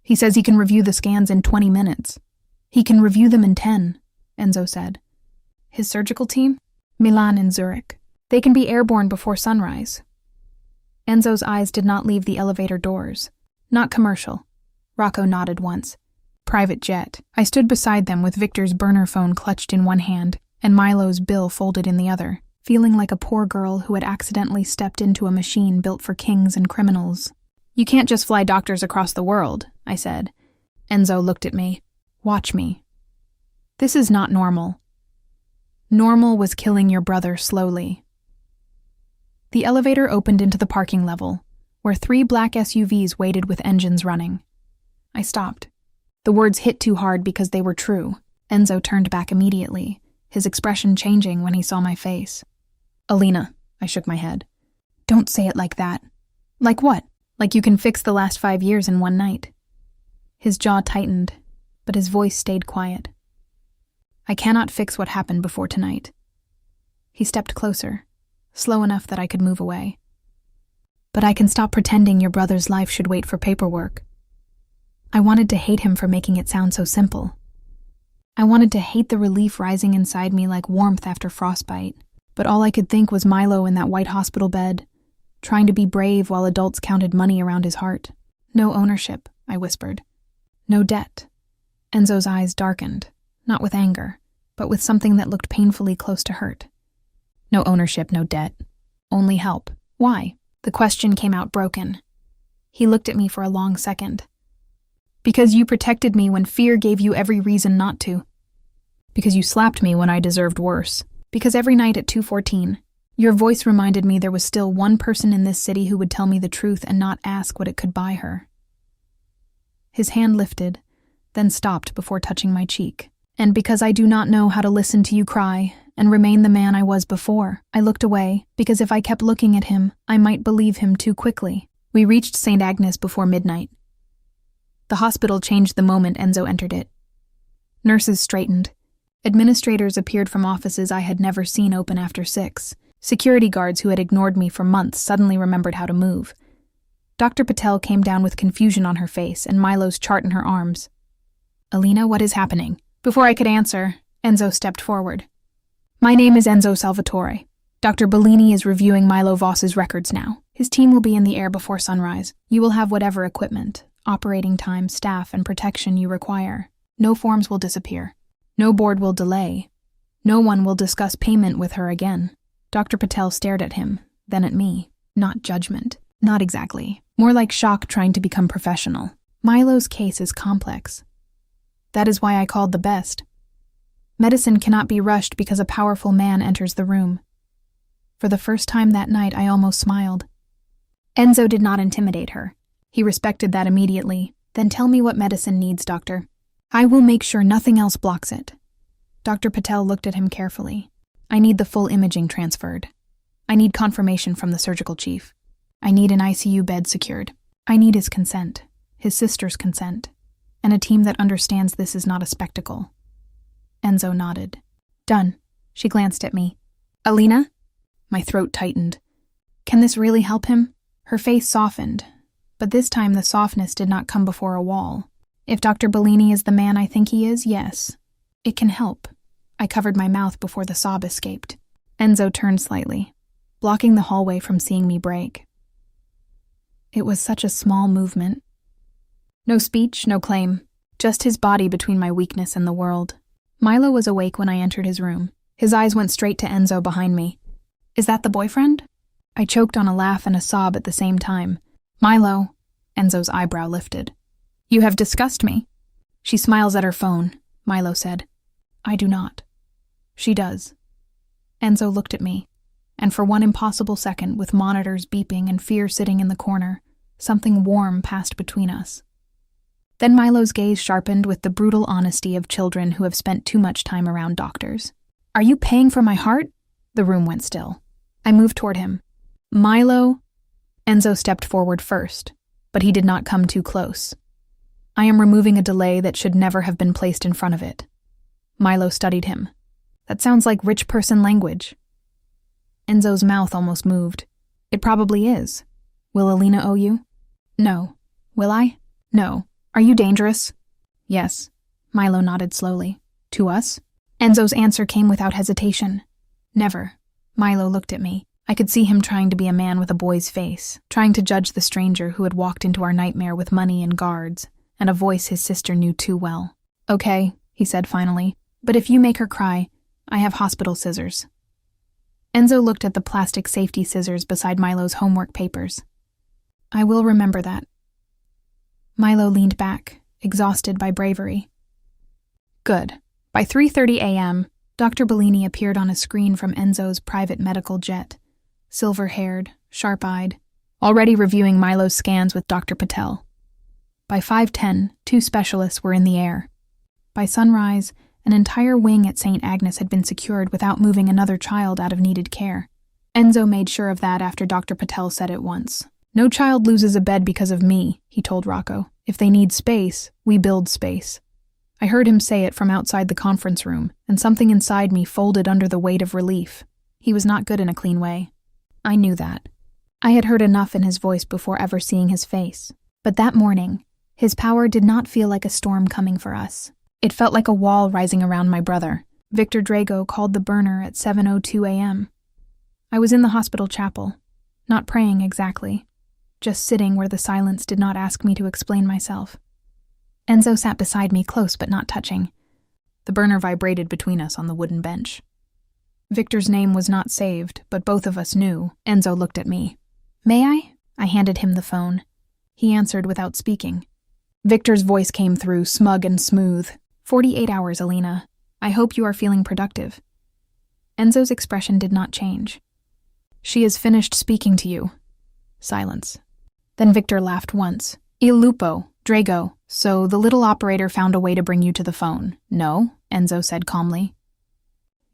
He says he can review the scans in 20 minutes. He can review them in 10, Enzo said. His surgical team? Milan and Zurich. They can be airborne before sunrise. Enzo's eyes did not leave the elevator doors. Not commercial. Rocco nodded once. Private jet. I stood beside them with Victor's burner phone clutched in one hand and Milo's bill folded in the other, feeling like a poor girl who had accidentally stepped into a machine built for kings and criminals. You can't just fly doctors across the world, I said. Enzo looked at me. Watch me. This is not normal. Normal was killing your brother slowly. The elevator opened into the parking level, where 3 black SUVs waited with engines running. I stopped. The words hit too hard because they were true. Enzo turned back immediately, his expression changing when he saw my face. Alina, I shook my head. Don't say it like that. Like what? Like you can fix the last 5 years in one night. His jaw tightened, but his voice stayed quiet. I cannot fix what happened before tonight. He stepped closer, slow enough that I could move away. But I can stop pretending your brother's life should wait for paperwork. I wanted to hate him for making it sound so simple. I wanted to hate the relief rising inside me like warmth after frostbite, but all I could think was Milo in that white hospital bed, trying to be brave while adults counted money around his heart. No ownership, I whispered. No debt. Enzo's eyes darkened, not with anger, but with something that looked painfully close to hurt. No ownership, no debt. Only help. Why? The question came out broken. He looked at me for a long second. Because you protected me when fear gave you every reason not to. Because you slapped me when I deserved worse. Because every night at 2:14, your voice reminded me there was still one person in this city who would tell me the truth and not ask what it could buy her. His hand lifted, then stopped before touching my cheek. And because I do not know how to listen to you cry and remain the man I was before, I looked away, because if I kept looking at him, I might believe him too quickly. We reached St. Agnes before midnight. The hospital changed the moment Enzo entered it. Nurses straightened. Administrators appeared from offices I had never seen open after 6. Security guards who had ignored me for months suddenly remembered how to move. Dr. Patel came down with confusion on her face and Milo's chart in her arms. "Alina, what is happening?" Before I could answer, Enzo stepped forward. "My name is Enzo Salvatore. Dr. Bellini is reviewing Milo Voss's records now. His team will be in the air before sunrise. You will have whatever equipment, operating time, staff, and protection you require. No forms will disappear. No board will delay. No one will discuss payment with her again." Dr. Patel stared at him, then at me. Not judgment. Not exactly. More like shock trying to become professional. Milo's case is complex. That is why I called the best. Medicine cannot be rushed because a powerful man enters the room. For the first time that night, I almost smiled. Enzo did not intimidate her. He respected that immediately. "Then tell me what medicine needs, doctor. I will make sure nothing else blocks it." Dr. Patel looked at him carefully. "I need the full imaging transferred. I need confirmation from the surgical chief. I need an ICU bed secured. I need his consent, his sister's consent, and a team that understands this is not a spectacle." Enzo nodded. "Done." She glanced at me. "Alina?" My throat tightened. "Can this really help him?" Her face softened, but this time the softness did not come before a wall. "If Dr. Bellini is the man I think he is, yes. It can help." I covered my mouth before the sob escaped. Enzo turned slightly, blocking the hallway from seeing me break. It was such a small movement. No speech, no claim, just his body between my weakness and the world. Milo was awake when I entered his room. His eyes went straight to Enzo behind me. "Is that the boyfriend?" I choked on a laugh and a sob at the same time. "Milo," Enzo's eyebrow lifted. "You have discussed me." "She smiles at her phone," Milo said. "I do not." "She does." Enzo looked at me, and for one impossible second, with monitors beeping and fear sitting in the corner, something warm passed between us. Then Milo's gaze sharpened with the brutal honesty of children who have spent too much time around doctors. "Are you paying for my heart?" The room went still. I moved toward him. "Milo?" Enzo stepped forward first, but he did not come too close. "I am removing a delay that should never have been placed in front of it." Milo studied him. "That sounds like rich person language." Enzo's mouth almost moved. "It probably is. Will Alina owe you?" "No." "Will I?" "No." "Are you dangerous?" "Yes." Milo nodded slowly. "To us?" Enzo's answer came without hesitation. "Never." Milo looked at me. I could see him trying to be a man with a boy's face, trying to judge the stranger who had walked into our nightmare with money and guards, and a voice his sister knew too well. "Okay," he said finally, "but if you make her cry, I have hospital scissors." Enzo looked at the plastic safety scissors beside Milo's homework papers. "I will remember that." Milo leaned back, exhausted by bravery. Good. By 3:30 a.m., Dr. Bellini appeared on a screen from Enzo's private medical jet, silver-haired, sharp-eyed, already reviewing Milo's scans with Dr. Patel. By 5:10, 2 specialists were in the air. By sunrise, an entire wing at St. Agnes had been secured without moving another child out of needed care. Enzo made sure of that after Dr. Patel said it once. "No child loses a bed because of me," he told Rocco. "If they need space, we build space." I heard him say it from outside the conference room, and something inside me folded under the weight of relief. He was not good in a clean way. I knew that. I had heard enough in his voice before ever seeing his face. But that morning, his power did not feel like a storm coming for us. It felt like a wall rising around my brother. Victor Drago called the burner at 7:02 a.m. I was in the hospital chapel, not praying exactly, just sitting where the silence did not ask me to explain myself. Enzo sat beside me, close but not touching. The burner vibrated between us on the wooden bench. Victor's name was not saved, but both of us knew. Enzo looked at me. "May I?" I handed him the phone. He answered without speaking. Victor's voice came through, smug and smooth. 48 hours, Alina. I hope you are feeling productive." Enzo's expression did not change. "She has finished speaking to you." Silence. Then Victor laughed once. "Il lupo, Drago. So the little operator found a way to bring you to the phone." "No," Enzo said calmly.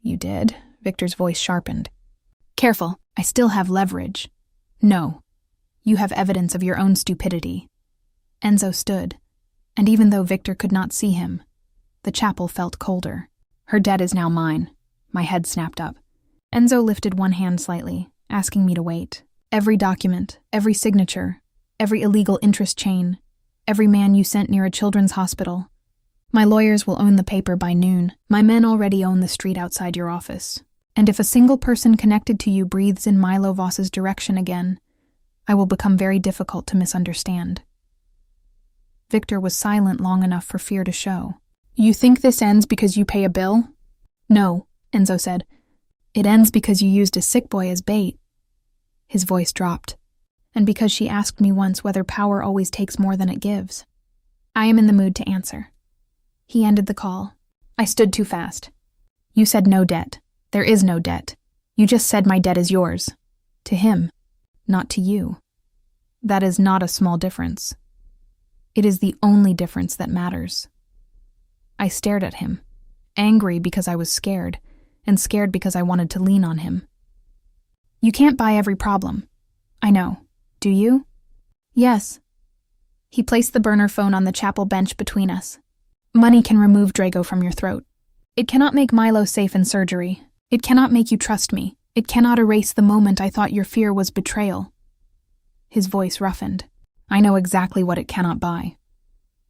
"You did?" Victor's voice sharpened. "Careful, I still have leverage." "No. You have evidence of your own stupidity." Enzo stood. And even though Victor could not see him, the chapel felt colder. Her debt is now mine. My head snapped up. Enzo lifted one hand slightly, asking me to wait. Every document, every signature, every illegal interest chain, every man you sent near a children's hospital. My lawyers will own the paper by noon. My men already own the street outside your office. And if a single person connected to you breathes in Milo Voss's direction again, I will become very difficult to misunderstand. Victor was silent long enough for fear to show. You think this ends because you pay a bill? No, Enzo said. It ends because you used a sick boy as bait. His voice dropped. And because she asked me once whether power always takes more than it gives. I am in the mood to answer. He ended the call. I stood too fast. You said no debt. There is no debt. You just said my debt is yours. To him, not to you. That is not a small difference. It is the only difference that matters. I stared at him, angry because I was scared, and scared because I wanted to lean on him. You can't buy every problem. I know. Do you? Yes. He placed the burner phone on the chapel bench between us. Money can remove Drago from your throat. It cannot make Milo safe in surgery. It cannot make you trust me. It cannot erase the moment I thought your fear was betrayal. His voice roughened. I know exactly what it cannot buy.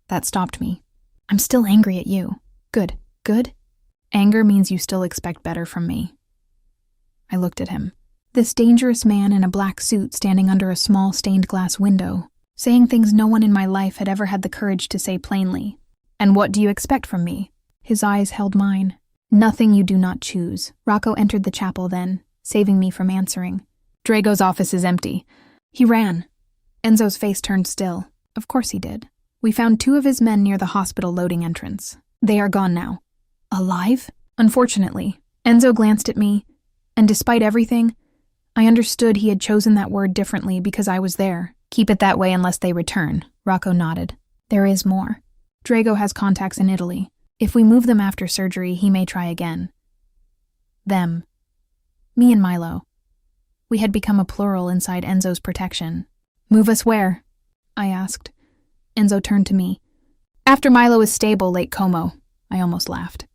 That stopped me. I'm still angry at you. Good. Good? Anger means you still expect better from me. I looked at him. This dangerous man in a black suit standing under a small stained glass window, saying things no one in my life had ever had the courage to say plainly. And what do you expect from me? His eyes held mine. Nothing you do not choose. Rocco entered the chapel then, saving me from answering. Drago's office is empty. He ran. Enzo's face turned still. Of course he did. We found 2 of his men near the hospital loading entrance. They are gone now. Alive? Unfortunately. Enzo glanced at me, and despite everything, I understood he had chosen that word differently because I was there. Keep it that way unless they return. Rocco nodded. There is more. Drago has contacts in Italy. If we move them after surgery, he may try again. Them. Me and Milo. We had become a plural inside Enzo's protection. Move us where? I asked. Enzo turned to me. After Milo is stable, Lake Como. I almost laughed.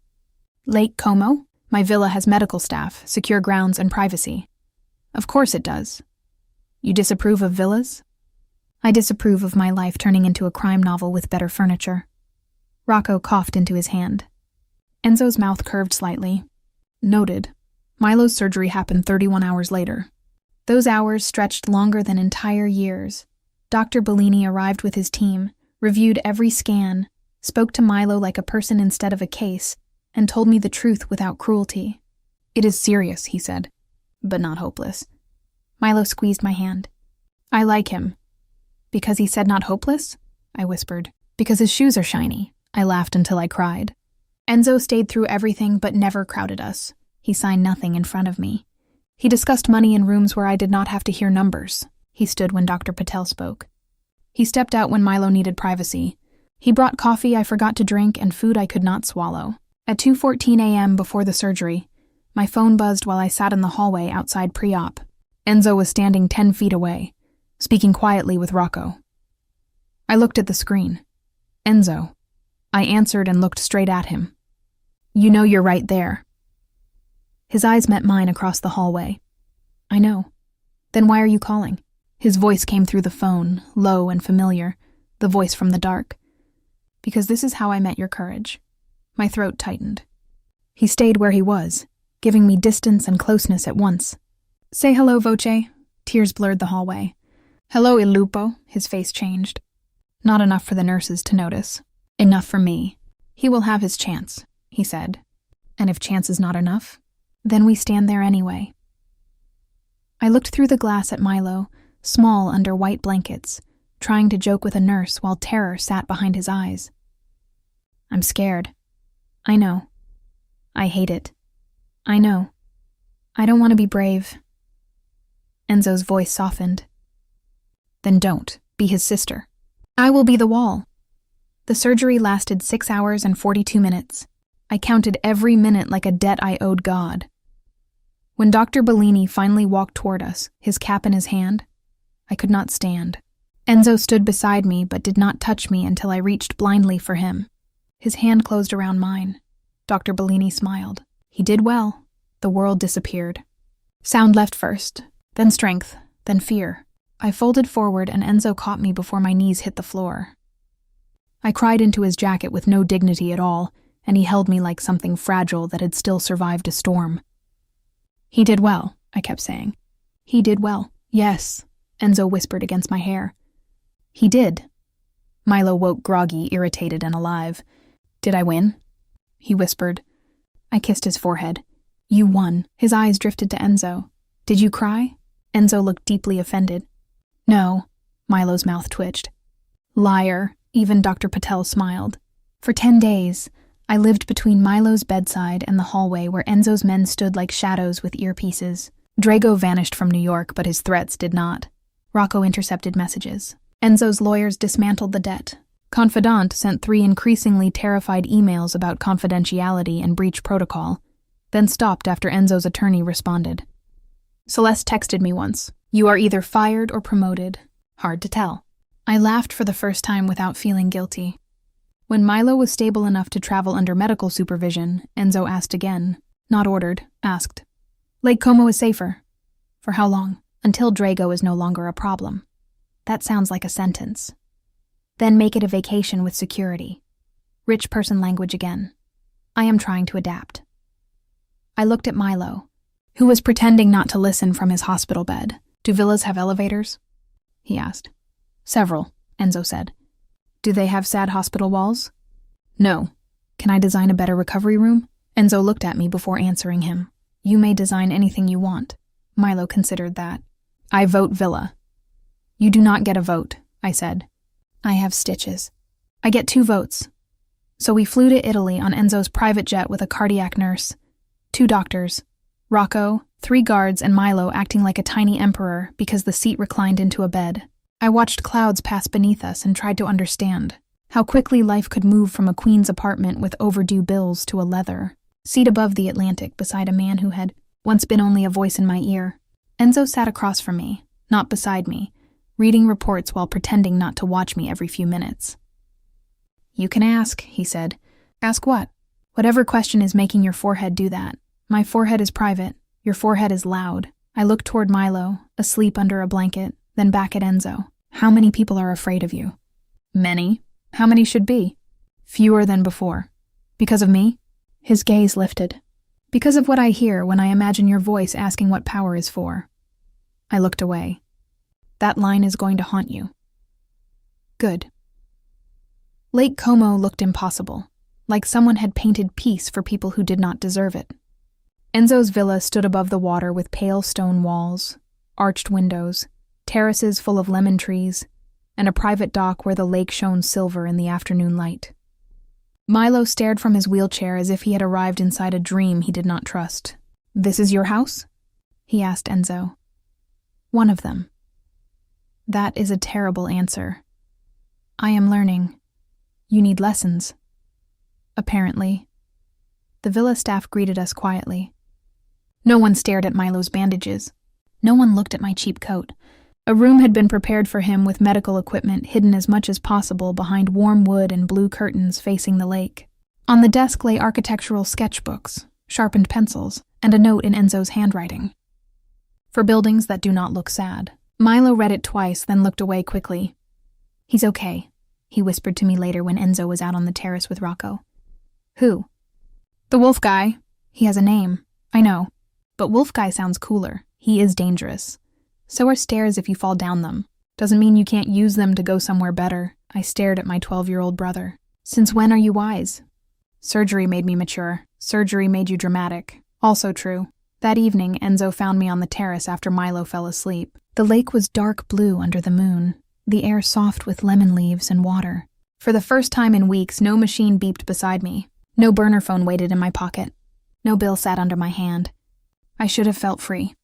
Lake Como? My villa has medical staff, secure grounds, and privacy. Of course it does. You disapprove of villas? I disapprove of my life turning into a crime novel with better furniture. Rocco coughed into his hand. Enzo's mouth curved slightly. Noted. Milo's surgery happened 31 hours later. Those hours stretched longer than entire years. Dr. Bellini arrived with his team, reviewed every scan, spoke to Milo like a person instead of a case, and told me the truth without cruelty. It is serious, he said, but not hopeless. Milo squeezed my hand. I like him. Because he said not hopeless? I whispered. Because his shoes are shiny. I laughed until I cried. Enzo stayed through everything but never crowded us. He signed nothing in front of me. He discussed money in rooms where I did not have to hear numbers. He stood when Dr. Patel spoke. He stepped out when Milo needed privacy. He brought coffee I forgot to drink and food I could not swallow. At 2:14 a.m. before the surgery, my phone buzzed while I sat in the hallway outside pre-op. Enzo was standing 10 feet away, speaking quietly with Rocco. I looked at the screen. Enzo. I answered and looked straight at him. You know you're right there. His eyes met mine across the hallway. I know. Then why are you calling? His voice came through the phone, low and familiar, the voice from the dark. Because this is how I met your courage. My throat tightened. He stayed where he was, giving me distance and closeness at once. Say hello, Voce. Tears blurred the hallway. Hello, Il Lupo. His face changed. Not enough for the nurses to notice. Enough for me. He will have his chance, he said. And if chance is not enough, then we stand there anyway. I looked through the glass at Milo, small under white blankets, trying to joke with a nurse while terror sat behind his eyes. I'm scared. I know. I hate it. I know. I don't want to be brave. Enzo's voice softened. Then don't. Be his sister. I will be the wall. The surgery lasted 6 hours and 42 minutes. I counted every minute like a debt I owed God. When Dr. Bellini finally walked toward us, his cap in his hand, I could not stand. Enzo stood beside me but did not touch me until I reached blindly for him. His hand closed around mine. Dr. Bellini smiled. He did well. The world disappeared. Sound left first, then strength, then fear. I folded forward and Enzo caught me before my knees hit the floor. I cried into his jacket with no dignity at all, and he held me like something fragile that had still survived a storm. He did well, I kept saying. He did well. Yes, Enzo whispered against my hair. He did. Milo woke groggy, irritated, and alive. Did I win? He whispered. I kissed his forehead. You won. His eyes drifted to Enzo. Did you cry? Enzo looked deeply offended. No. Milo's mouth twitched. Liar. Even Dr. Patel smiled. For 10 days, I lived between Milo's bedside and the hallway where Enzo's men stood like shadows with earpieces. Drago vanished from New York, but his threats did not. Rocco intercepted messages. Enzo's lawyers dismantled the debt. Confidant sent 3 increasingly terrified emails about confidentiality and breach protocol, then stopped after Enzo's attorney responded. Celeste texted me once. You are either fired or promoted. Hard to tell. I laughed for the first time without feeling guilty. When Milo was stable enough to travel under medical supervision, Enzo asked again. Not ordered, asked. Lake Como is safer. For how long? Until Drago is no longer a problem. That sounds like a sentence. Then make it a vacation with security. Rich person language again. I am trying to adapt. I looked at Milo, who was pretending not to listen from his hospital bed. Do villas have elevators? He asked. Several, Enzo said. Do they have sad hospital walls? No. Can I design a better recovery room? Enzo looked at me before answering him. You may design anything you want. Milo considered that. I vote villa. You do not get a vote, I said. I have stitches. I get 2 votes. So we flew to Italy on Enzo's private jet with a cardiac nurse, 2 doctors, Rocco, 3 guards, and Milo acting like a tiny emperor because the seat reclined into a bed. I watched clouds pass beneath us and tried to understand how quickly life could move from a queen's apartment with overdue bills to a leather seat above the Atlantic beside a man who had once been only a voice in my ear. Enzo sat across from me, not beside me, reading reports while pretending not to watch me every few minutes. You can ask, he said. Ask what? Whatever question is making your forehead do that. My forehead is private. Your forehead is loud. I looked toward Milo, asleep under a blanket, then back at Enzo. How many people are afraid of you? Many. How many should be? Fewer than before. Because of me? His gaze lifted. Because of what I hear when I imagine your voice asking what power is for. I looked away. That line is going to haunt you. Good. Lake Como looked impossible, like someone had painted peace for people who did not deserve it. Enzo's villa stood above the water with pale stone walls, arched windows, terraces full of lemon trees, and a private dock where the lake shone silver in the afternoon light. Milo stared from his wheelchair as if he had arrived inside a dream he did not trust. This is your house? He asked Enzo. One of them. That is a terrible answer. I am learning. You need lessons. Apparently. The villa staff greeted us quietly. No one stared at Milo's bandages. No one looked at my cheap coat. A room had been prepared for him with medical equipment hidden as much as possible behind warm wood and blue curtains facing the lake. On the desk lay architectural sketchbooks, sharpened pencils, and a note in Enzo's handwriting. For buildings that do not look sad. Milo read it twice, then looked away quickly. He's okay, he whispered to me later when Enzo was out on the terrace with Rocco. Who? The wolf guy. He has a name. I know. But wolf guy sounds cooler. He is dangerous. So are stairs if you fall down them. Doesn't mean you can't use them to go somewhere better. I stared at my 12-year-old brother. Since when are you wise? Surgery made me mature. Surgery made you dramatic. Also true. That evening, Enzo found me on the terrace after Milo fell asleep. The lake was dark blue under the moon, the air soft with lemon leaves and water. For the first time in weeks, no machine beeped beside me. No burner phone waited in my pocket. No bill sat under my hand. I should have felt free.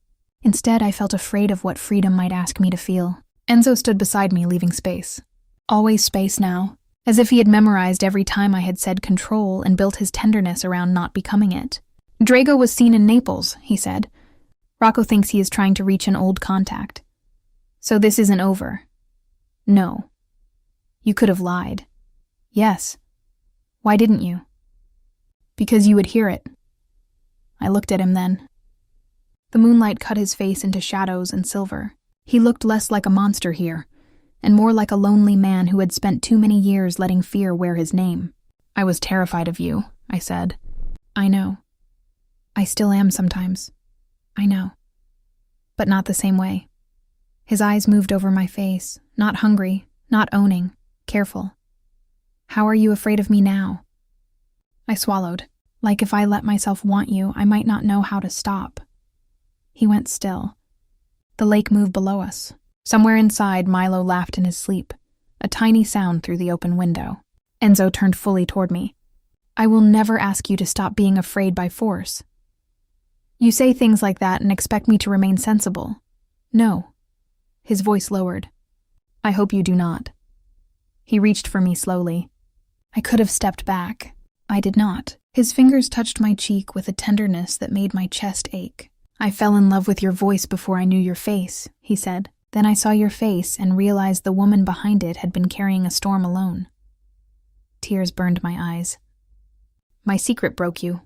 Instead, I felt afraid of what freedom might ask me to feel. Enzo stood beside me, leaving space. Always space now, as if he had memorized every time I had said control and built his tenderness around not becoming it. Drago was seen in Naples, he said. Rocco thinks he is trying to reach an old contact. So this isn't over. No. You could have lied. Yes. Why didn't you? Because you would hear it. I looked at him then. The moonlight cut his face into shadows and silver. He looked less like a monster here, and more like a lonely man who had spent too many years letting fear wear his name. I was terrified of you, I said. I know. I still am sometimes. I know. But not the same way. His eyes moved over my face, not hungry, not owning, careful. How are you afraid of me now? I swallowed. Like if I let myself want you, I might not know how to stop. He went still. The lake moved below us. Somewhere inside, Milo laughed in his sleep, a tiny sound through the open window. Enzo turned fully toward me. I will never ask you to stop being afraid by force. You say things like that and expect me to remain sensible. No. His voice lowered. I hope you do not. He reached for me slowly. I could have stepped back. I did not. His fingers touched my cheek with a tenderness that made my chest ache. I fell in love with your voice before I knew your face, he said. Then I saw your face and realized the woman behind it had been carrying a storm alone. Tears burned my eyes. My secret broke you.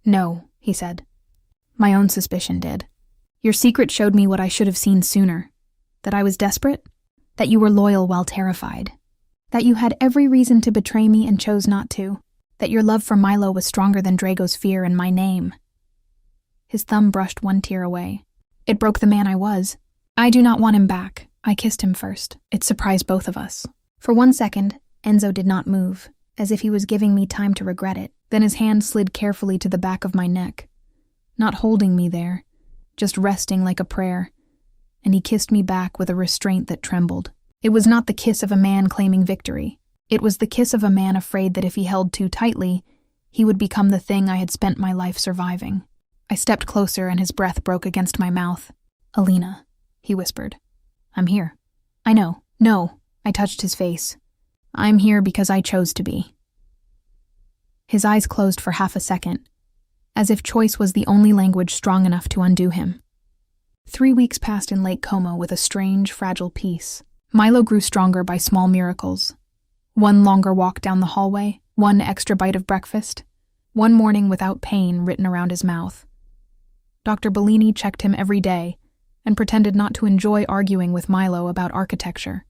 No, he said. My own suspicion did. Your secret showed me what I should have seen sooner. That I was desperate. That you were loyal while terrified. That you had every reason to betray me and chose not to. That your love for Milo was stronger than Drago's fear in my name. His thumb brushed one tear away. It broke the man I was. I do not want him back. I kissed him first. It surprised both of us. For 1 second, Enzo did not move, as if he was giving me time to regret it. Then his hand slid carefully to the back of my neck. Not holding me there, just resting like a prayer. And he kissed me back with a restraint that trembled. It was not the kiss of a man claiming victory. It was the kiss of a man afraid that if he held too tightly, he would become the thing I had spent my life surviving. I stepped closer and his breath broke against my mouth. Alina, he whispered. I'm here. I know. No, I touched his face. I'm here because I chose to be. His eyes closed for half a second, as if choice was the only language strong enough to undo him. 3 weeks passed in Lake Como with a strange, fragile peace. Milo grew stronger by small miracles. One longer walk down the hallway, one extra bite of breakfast, one morning without pain written around his mouth. Dr. Bellini checked him every day and pretended not to enjoy arguing with Milo about architecture.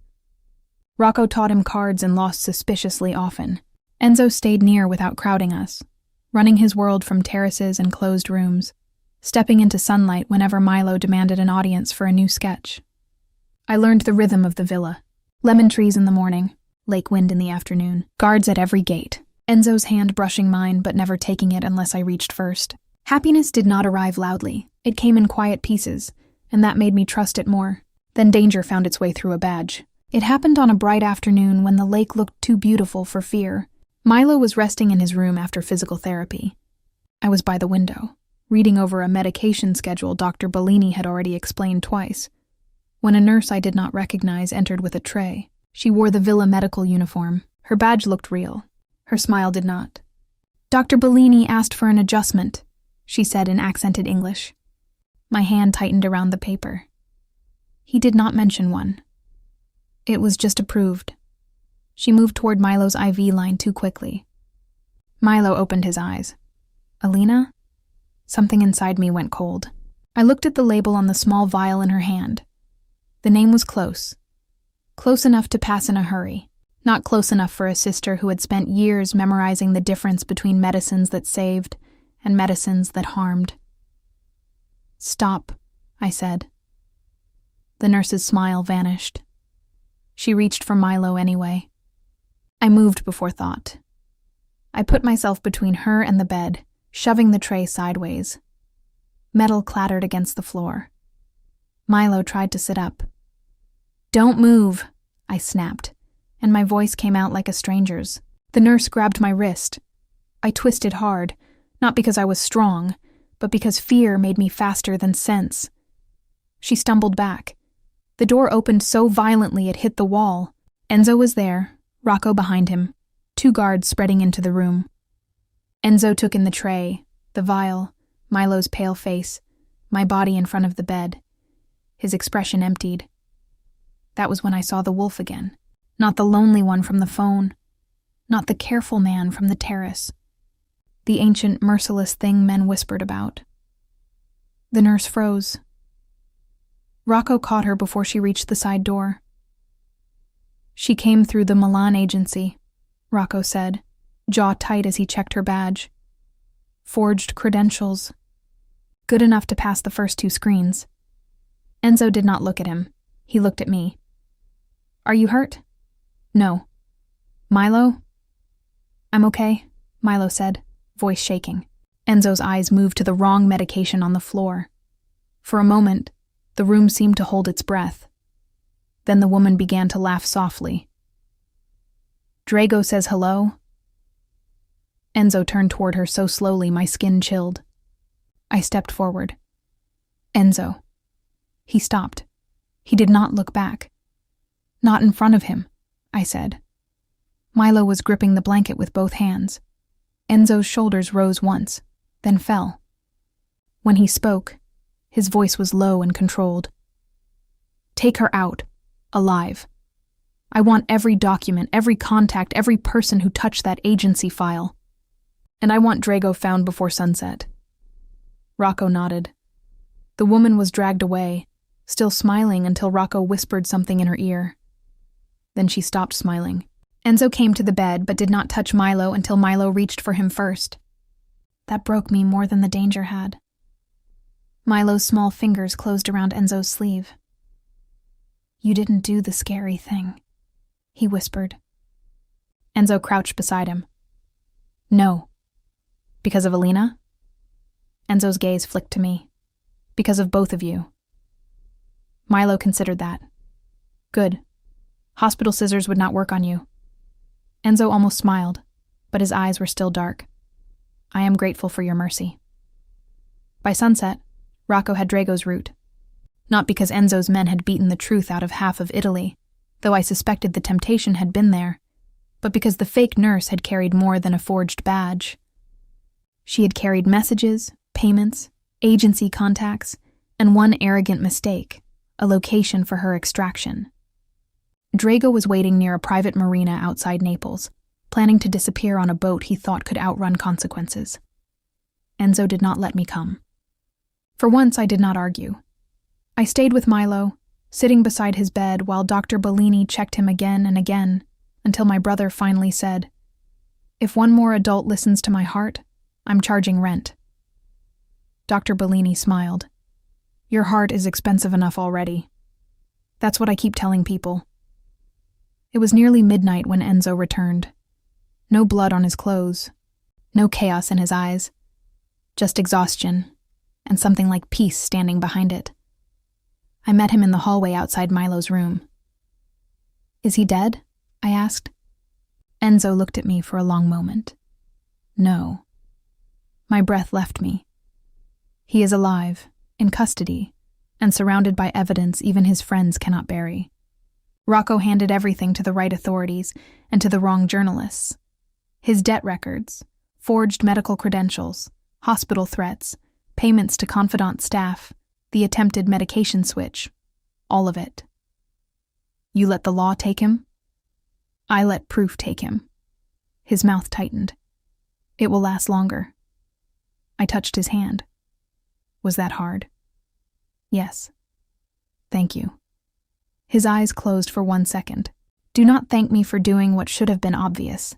Rocco taught him cards and lost suspiciously often. Enzo stayed near without crowding us, running his world from terraces and closed rooms, stepping into sunlight whenever Milo demanded an audience for a new sketch. I learned the rhythm of the villa. Lemon trees in the morning, lake wind in the afternoon, guards at every gate, Enzo's hand brushing mine but never taking it unless I reached first. Happiness did not arrive loudly. It came in quiet pieces, and that made me trust it more. Then danger found its way through a badge. It happened on a bright afternoon when the lake looked too beautiful for fear. Milo was resting in his room after physical therapy. I was by the window, reading over a medication schedule Dr. Bellini had already explained twice, when a nurse I did not recognize entered with a tray. She wore the villa medical uniform. Her badge looked real. Her smile did not. Dr. Bellini asked for an adjustment, she said in accented English. My hand tightened around the paper. He did not mention one. It was just approved. She moved toward Milo's IV line too quickly. Milo opened his eyes. Alina? Something inside me went cold. I looked at the label on the small vial in her hand. The name was close. Close enough to pass in a hurry. Not close enough for a sister who had spent years memorizing the difference between medicines that saved and medicines that harmed. Stop, I said. The nurse's smile vanished. She reached for Milo anyway. I moved before thought. I put myself between her and the bed, shoving the tray sideways. Metal clattered against the floor. Milo tried to sit up. Don't move, I snapped, and my voice came out like a stranger's. The nurse grabbed my wrist. I twisted hard, not because I was strong, but because fear made me faster than sense. She stumbled back. The door opened so violently it hit the wall. Enzo was there, Rocco behind him, 2 guards spreading into the room. Enzo took in the tray, the vial, Milo's pale face, my body in front of the bed. His expression emptied. That was when I saw the wolf again. Not the lonely one from the phone. Not the careful man from the terrace. The ancient, merciless thing men whispered about. The nurse froze. Rocco caught her before she reached the side door. She came through the Milan agency, Rocco said, jaw tight as he checked her badge. Forged credentials. Good enough to pass the first 2 screens. Enzo did not look at him. He looked at me. Are you hurt? No. Milo? I'm okay, Milo said, voice shaking. Enzo's eyes moved to the wrong medication on the floor. For a moment, the room seemed to hold its breath. Then the woman began to laugh softly. Drago says hello. Enzo turned toward her so slowly my skin chilled. I stepped forward. Enzo. He stopped. He did not look back. Not in front of him, I said. Milo was gripping the blanket with both hands. Enzo's shoulders rose once, then fell. When he spoke, his voice was low and controlled. Take her out, alive. I want every document, every contact, every person who touched that agency file. And I want Drago found before sunset. Rocco nodded. The woman was dragged away, still smiling until Rocco whispered something in her ear. Then she stopped smiling. Enzo came to the bed but did not touch Milo until Milo reached for him first. That broke me more than the danger had. Milo's small fingers closed around Enzo's sleeve. You didn't do the scary thing, he whispered. Enzo crouched beside him. No. Because of Alina? Enzo's gaze flicked to me. Because of both of you. Milo considered that. Good. Hospital scissors would not work on you. Enzo almost smiled, but his eyes were still dark. I am grateful for your mercy. By sunset, Rocco had Drago's route. Not because Enzo's men had beaten the truth out of half of Italy, though I suspected the temptation had been there, but because the fake nurse had carried more than a forged badge. She had carried messages, payments, agency contacts, and one arrogant mistake, a location for her extraction. Drago was waiting near a private marina outside Naples, planning to disappear on a boat he thought could outrun consequences. Enzo did not let me come. For once, I did not argue. I stayed with Milo, sitting beside his bed while Dr. Bellini checked him again and again, until my brother finally said, If one more adult listens to my heart, I'm charging rent. Dr. Bellini smiled. Your heart is expensive enough already. That's what I keep telling people. It was nearly midnight when Enzo returned. No blood on his clothes, no chaos in his eyes, just exhaustion, and something like peace standing behind it. I met him in the hallway outside Milo's room. Is he dead? I asked. Enzo looked at me for a long moment. No. My breath left me. He is alive, in custody, and surrounded by evidence even his friends cannot bury. Rocco handed everything to the right authorities and to the wrong journalists. His debt records, forged medical credentials, hospital threats, payments to confidant staff, the attempted medication switch, all of it. You let the law take him? I let proof take him. His mouth tightened. It will last longer. I touched his hand. Was that hard? Yes. Thank you. His eyes closed for 1 second. Do not thank me for doing what should have been obvious.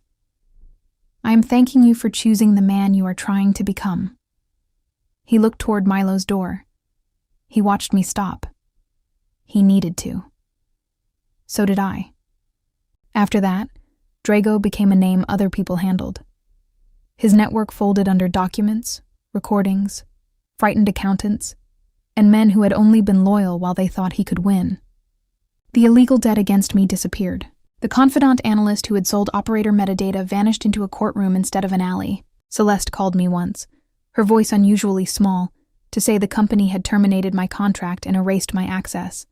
I am thanking you for choosing the man you are trying to become. He looked toward Milo's door. He watched me stop. He needed to. So did I. After that, Drago became a name other people handled. His network folded under documents, recordings, frightened accountants, and men who had only been loyal while they thought he could win. The illegal debt against me disappeared. The confidant analyst who had sold operator metadata vanished into a courtroom instead of an alley. Celeste called me once, her voice unusually small, to say the company had terminated my contract and erased my access.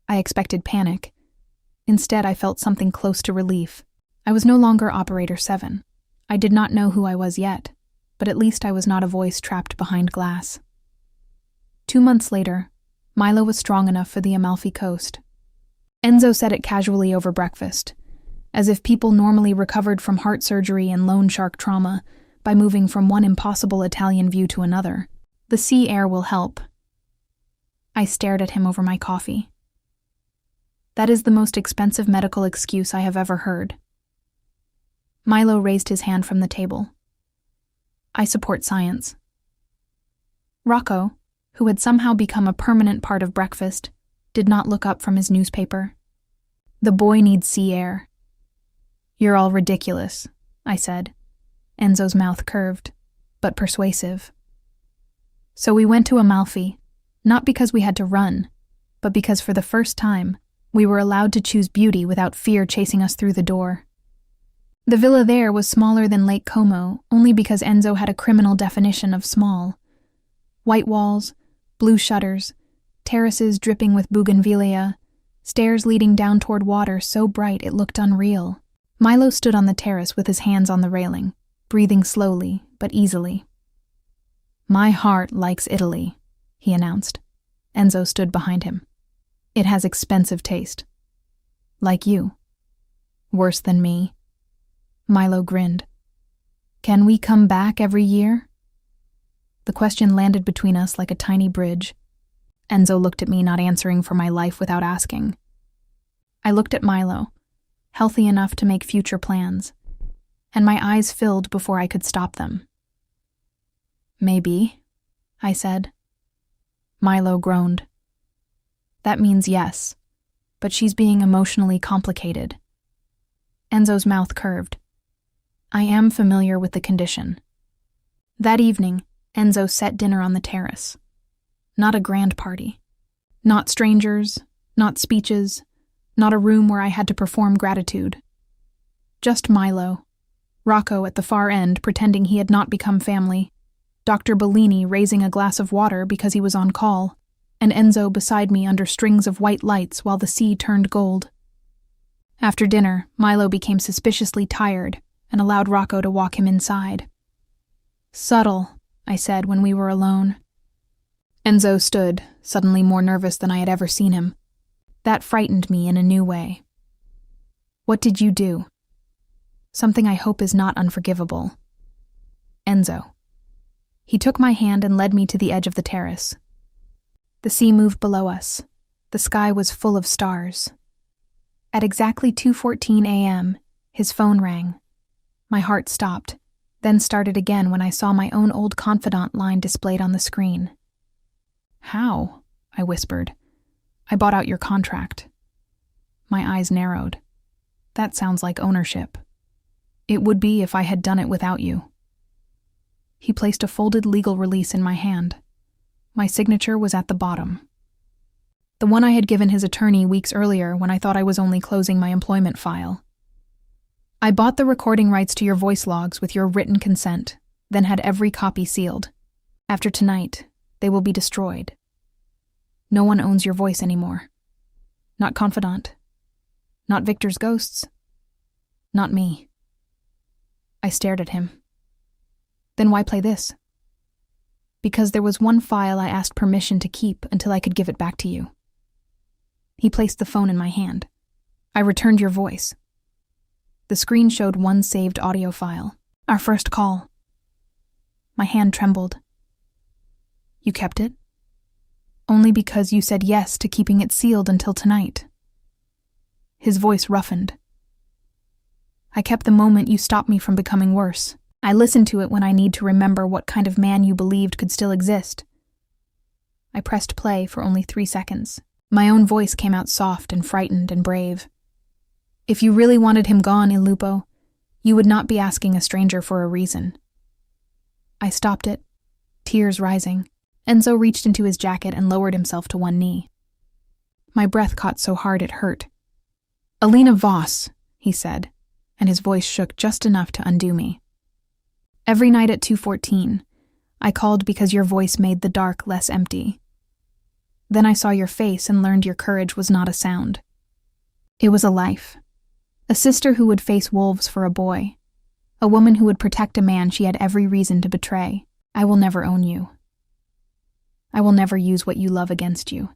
I expected panic. Instead, I felt something close to relief. I was no longer Operator 7. I did not know who I was yet, but at least I was not a voice trapped behind glass. 2 months later, Milo was strong enough for the Amalfi Coast. Enzo said it casually over breakfast, as if people normally recovered from heart surgery and loan shark trauma by moving from one impossible Italian view to another. The sea air will help. I stared at him over my coffee. That is the most expensive medical excuse I have ever heard. Milo raised his hand from the table. I support science. Rocco, who had somehow become a permanent part of breakfast, did not look up from his newspaper. The boy needs sea air. You're all ridiculous, I said. Enzo's mouth curved, but persuasive. So we went to Amalfi, not because we had to run, but because for the first time, we were allowed to choose beauty without fear chasing us through the door. The villa there was smaller than Lake Como only because Enzo had a criminal definition of small. White walls, blue shutters, terraces dripping with bougainvillea, stairs leading down toward water so bright it looked unreal. Milo stood on the terrace with his hands on the railing, breathing slowly but easily. My heart likes Italy, he announced. Enzo stood behind him. It has expensive taste. Like you. Worse than me. Milo grinned. Can we come back every year? The question landed between us like a tiny bridge. Enzo looked at me, not answering for my life without asking. I looked at Milo, healthy enough to make future plans, and my eyes filled before I could stop them. Maybe, I said. Milo groaned. That means yes, but she's being emotionally complicated. Enzo's mouth curved. I am familiar with the condition. That evening, Enzo set dinner on the terrace. Not a grand party. Not strangers, not speeches, not a room where I had to perform gratitude. Just Milo, Rocco at the far end pretending he had not become family, Dr. Bellini raising a glass of water because he was on call, and Enzo beside me under strings of white lights while the sea turned gold. After dinner, Milo became suspiciously tired and allowed Rocco to walk him inside. Subtle, I said when we were alone. Enzo stood, suddenly more nervous than I had ever seen him. That frightened me in a new way. What did you do? Something I hope is not unforgivable. Enzo. He took my hand and led me to the edge of the terrace. The sea moved below us. The sky was full of stars. At exactly 2:14 a.m., his phone rang. My heart stopped, then started again when I saw my own old confidant line displayed on the screen. How? I whispered. I bought out your contract. My eyes narrowed. That sounds like ownership. It would be if I had done it without you. He placed a folded legal release in my hand. My signature was at the bottom. The one I had given his attorney weeks earlier when I thought I was only closing my employment file. I bought the recording rights to your voice logs with your written consent, then had every copy sealed. After tonight, they will be destroyed. No one owns your voice anymore. Not Confidant. Not Victor's ghosts. Not me. I stared at him. Then why play this? Because there was one file I asked permission to keep until I could give it back to you. He placed the phone in my hand. I returned your voice. The screen showed one saved audio file, our first call. My hand trembled. You kept it? Only because you said yes to keeping it sealed until tonight. His voice roughened. I kept the moment you stopped me from becoming worse. I listen to it when I need to remember what kind of man you believed could still exist. I pressed play for only 3 seconds. My own voice came out soft and frightened and brave. If you really wanted him gone, Il Lupo, you would not be asking a stranger for a reason. I stopped it, tears rising. Enzo reached into his jacket and lowered himself to one knee. My breath caught so hard it hurt. Alina Voss, he said, and his voice shook just enough to undo me. Every night at 2:14, I called because your voice made the dark less empty. Then I saw your face and learned your courage was not a sound. It was a life. A sister who would face wolves for a boy. A woman who would protect a man she had every reason to betray. I will never own you. I will never use what you love against you.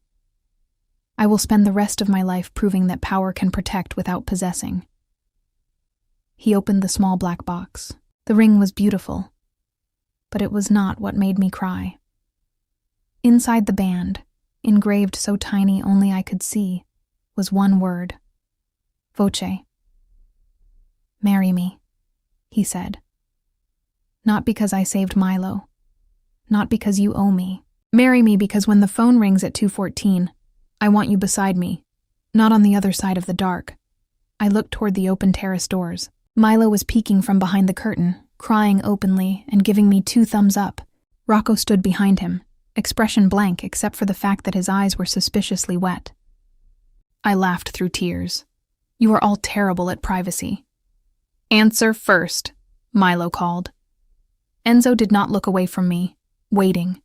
I will spend the rest of my life proving that power can protect without possessing. He opened the small black box. The ring was beautiful, but it was not what made me cry. Inside the band, engraved so tiny only I could see, was one word. Voce. Marry me, he said. Not because I saved Milo. Not because you owe me. Marry me because when the phone rings at 2:14, I want you beside me, not on the other side of the dark. I looked toward the open terrace doors. Milo was peeking from behind the curtain, crying openly and giving me 2 thumbs up. Rocco stood behind him, expression blank except for the fact that his eyes were suspiciously wet. I laughed through tears. You are all terrible at privacy. Answer first, Milo called. Enzo did not look away from me, waiting.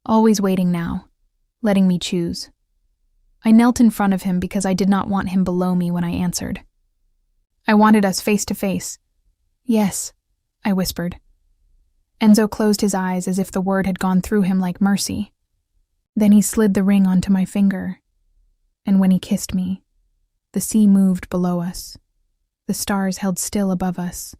Always waiting now, letting me choose. I knelt in front of him because I did not want him below me when I answered. I wanted us face to face. Yes, I whispered. Enzo closed his eyes as if the word had gone through him like mercy. Then he slid the ring onto my finger, and when he kissed me, the sea moved below us. The stars held still above us,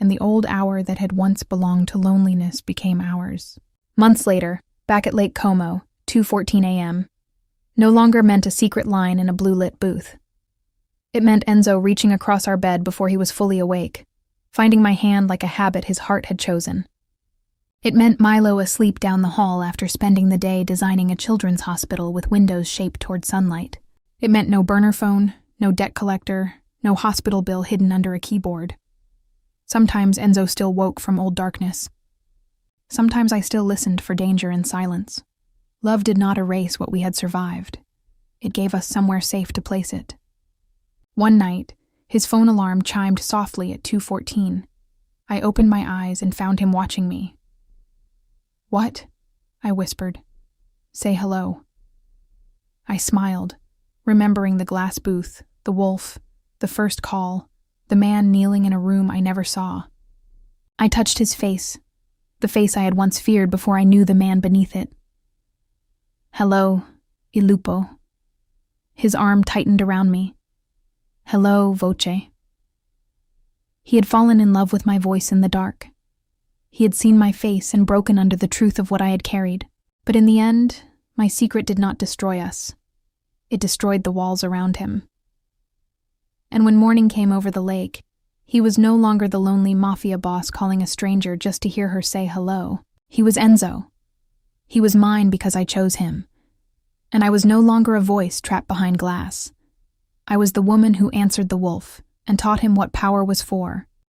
and the old hour that had once belonged to loneliness became ours. Months later, back at Lake Como, 2:14 a.m., no longer meant a secret line in a blue-lit booth. It meant Enzo reaching across our bed before he was fully awake, finding my hand like a habit his heart had chosen. It meant Milo asleep down the hall after spending the day designing a children's hospital with windows shaped toward sunlight. It meant no burner phone, no debt collector, no hospital bill hidden under a keyboard. Sometimes Enzo still woke from old darkness. Sometimes I still listened for danger in silence. Love did not erase what we had survived. It gave us somewhere safe to place it. One night, his phone alarm chimed softly at 2:14. I opened my eyes and found him watching me. What? I whispered. Say hello. I smiled, remembering the glass booth, the wolf, the first call, the man kneeling in a room I never saw. I touched his face, the face I had once feared before I knew the man beneath it. Hello, Il Lupo. His arm tightened around me. Hello, Voce. He had fallen in love with my voice in the dark. He had seen my face and broken under the truth of what I had carried. But in the end, my secret did not destroy us. It destroyed the walls around him. And when morning came over the lake, he was no longer the lonely Mafia boss calling a stranger just to hear her say hello. He was Enzo. He was mine because I chose him. And I was no longer a voice trapped behind glass. I was the woman who answered the wolf and taught him what power was for,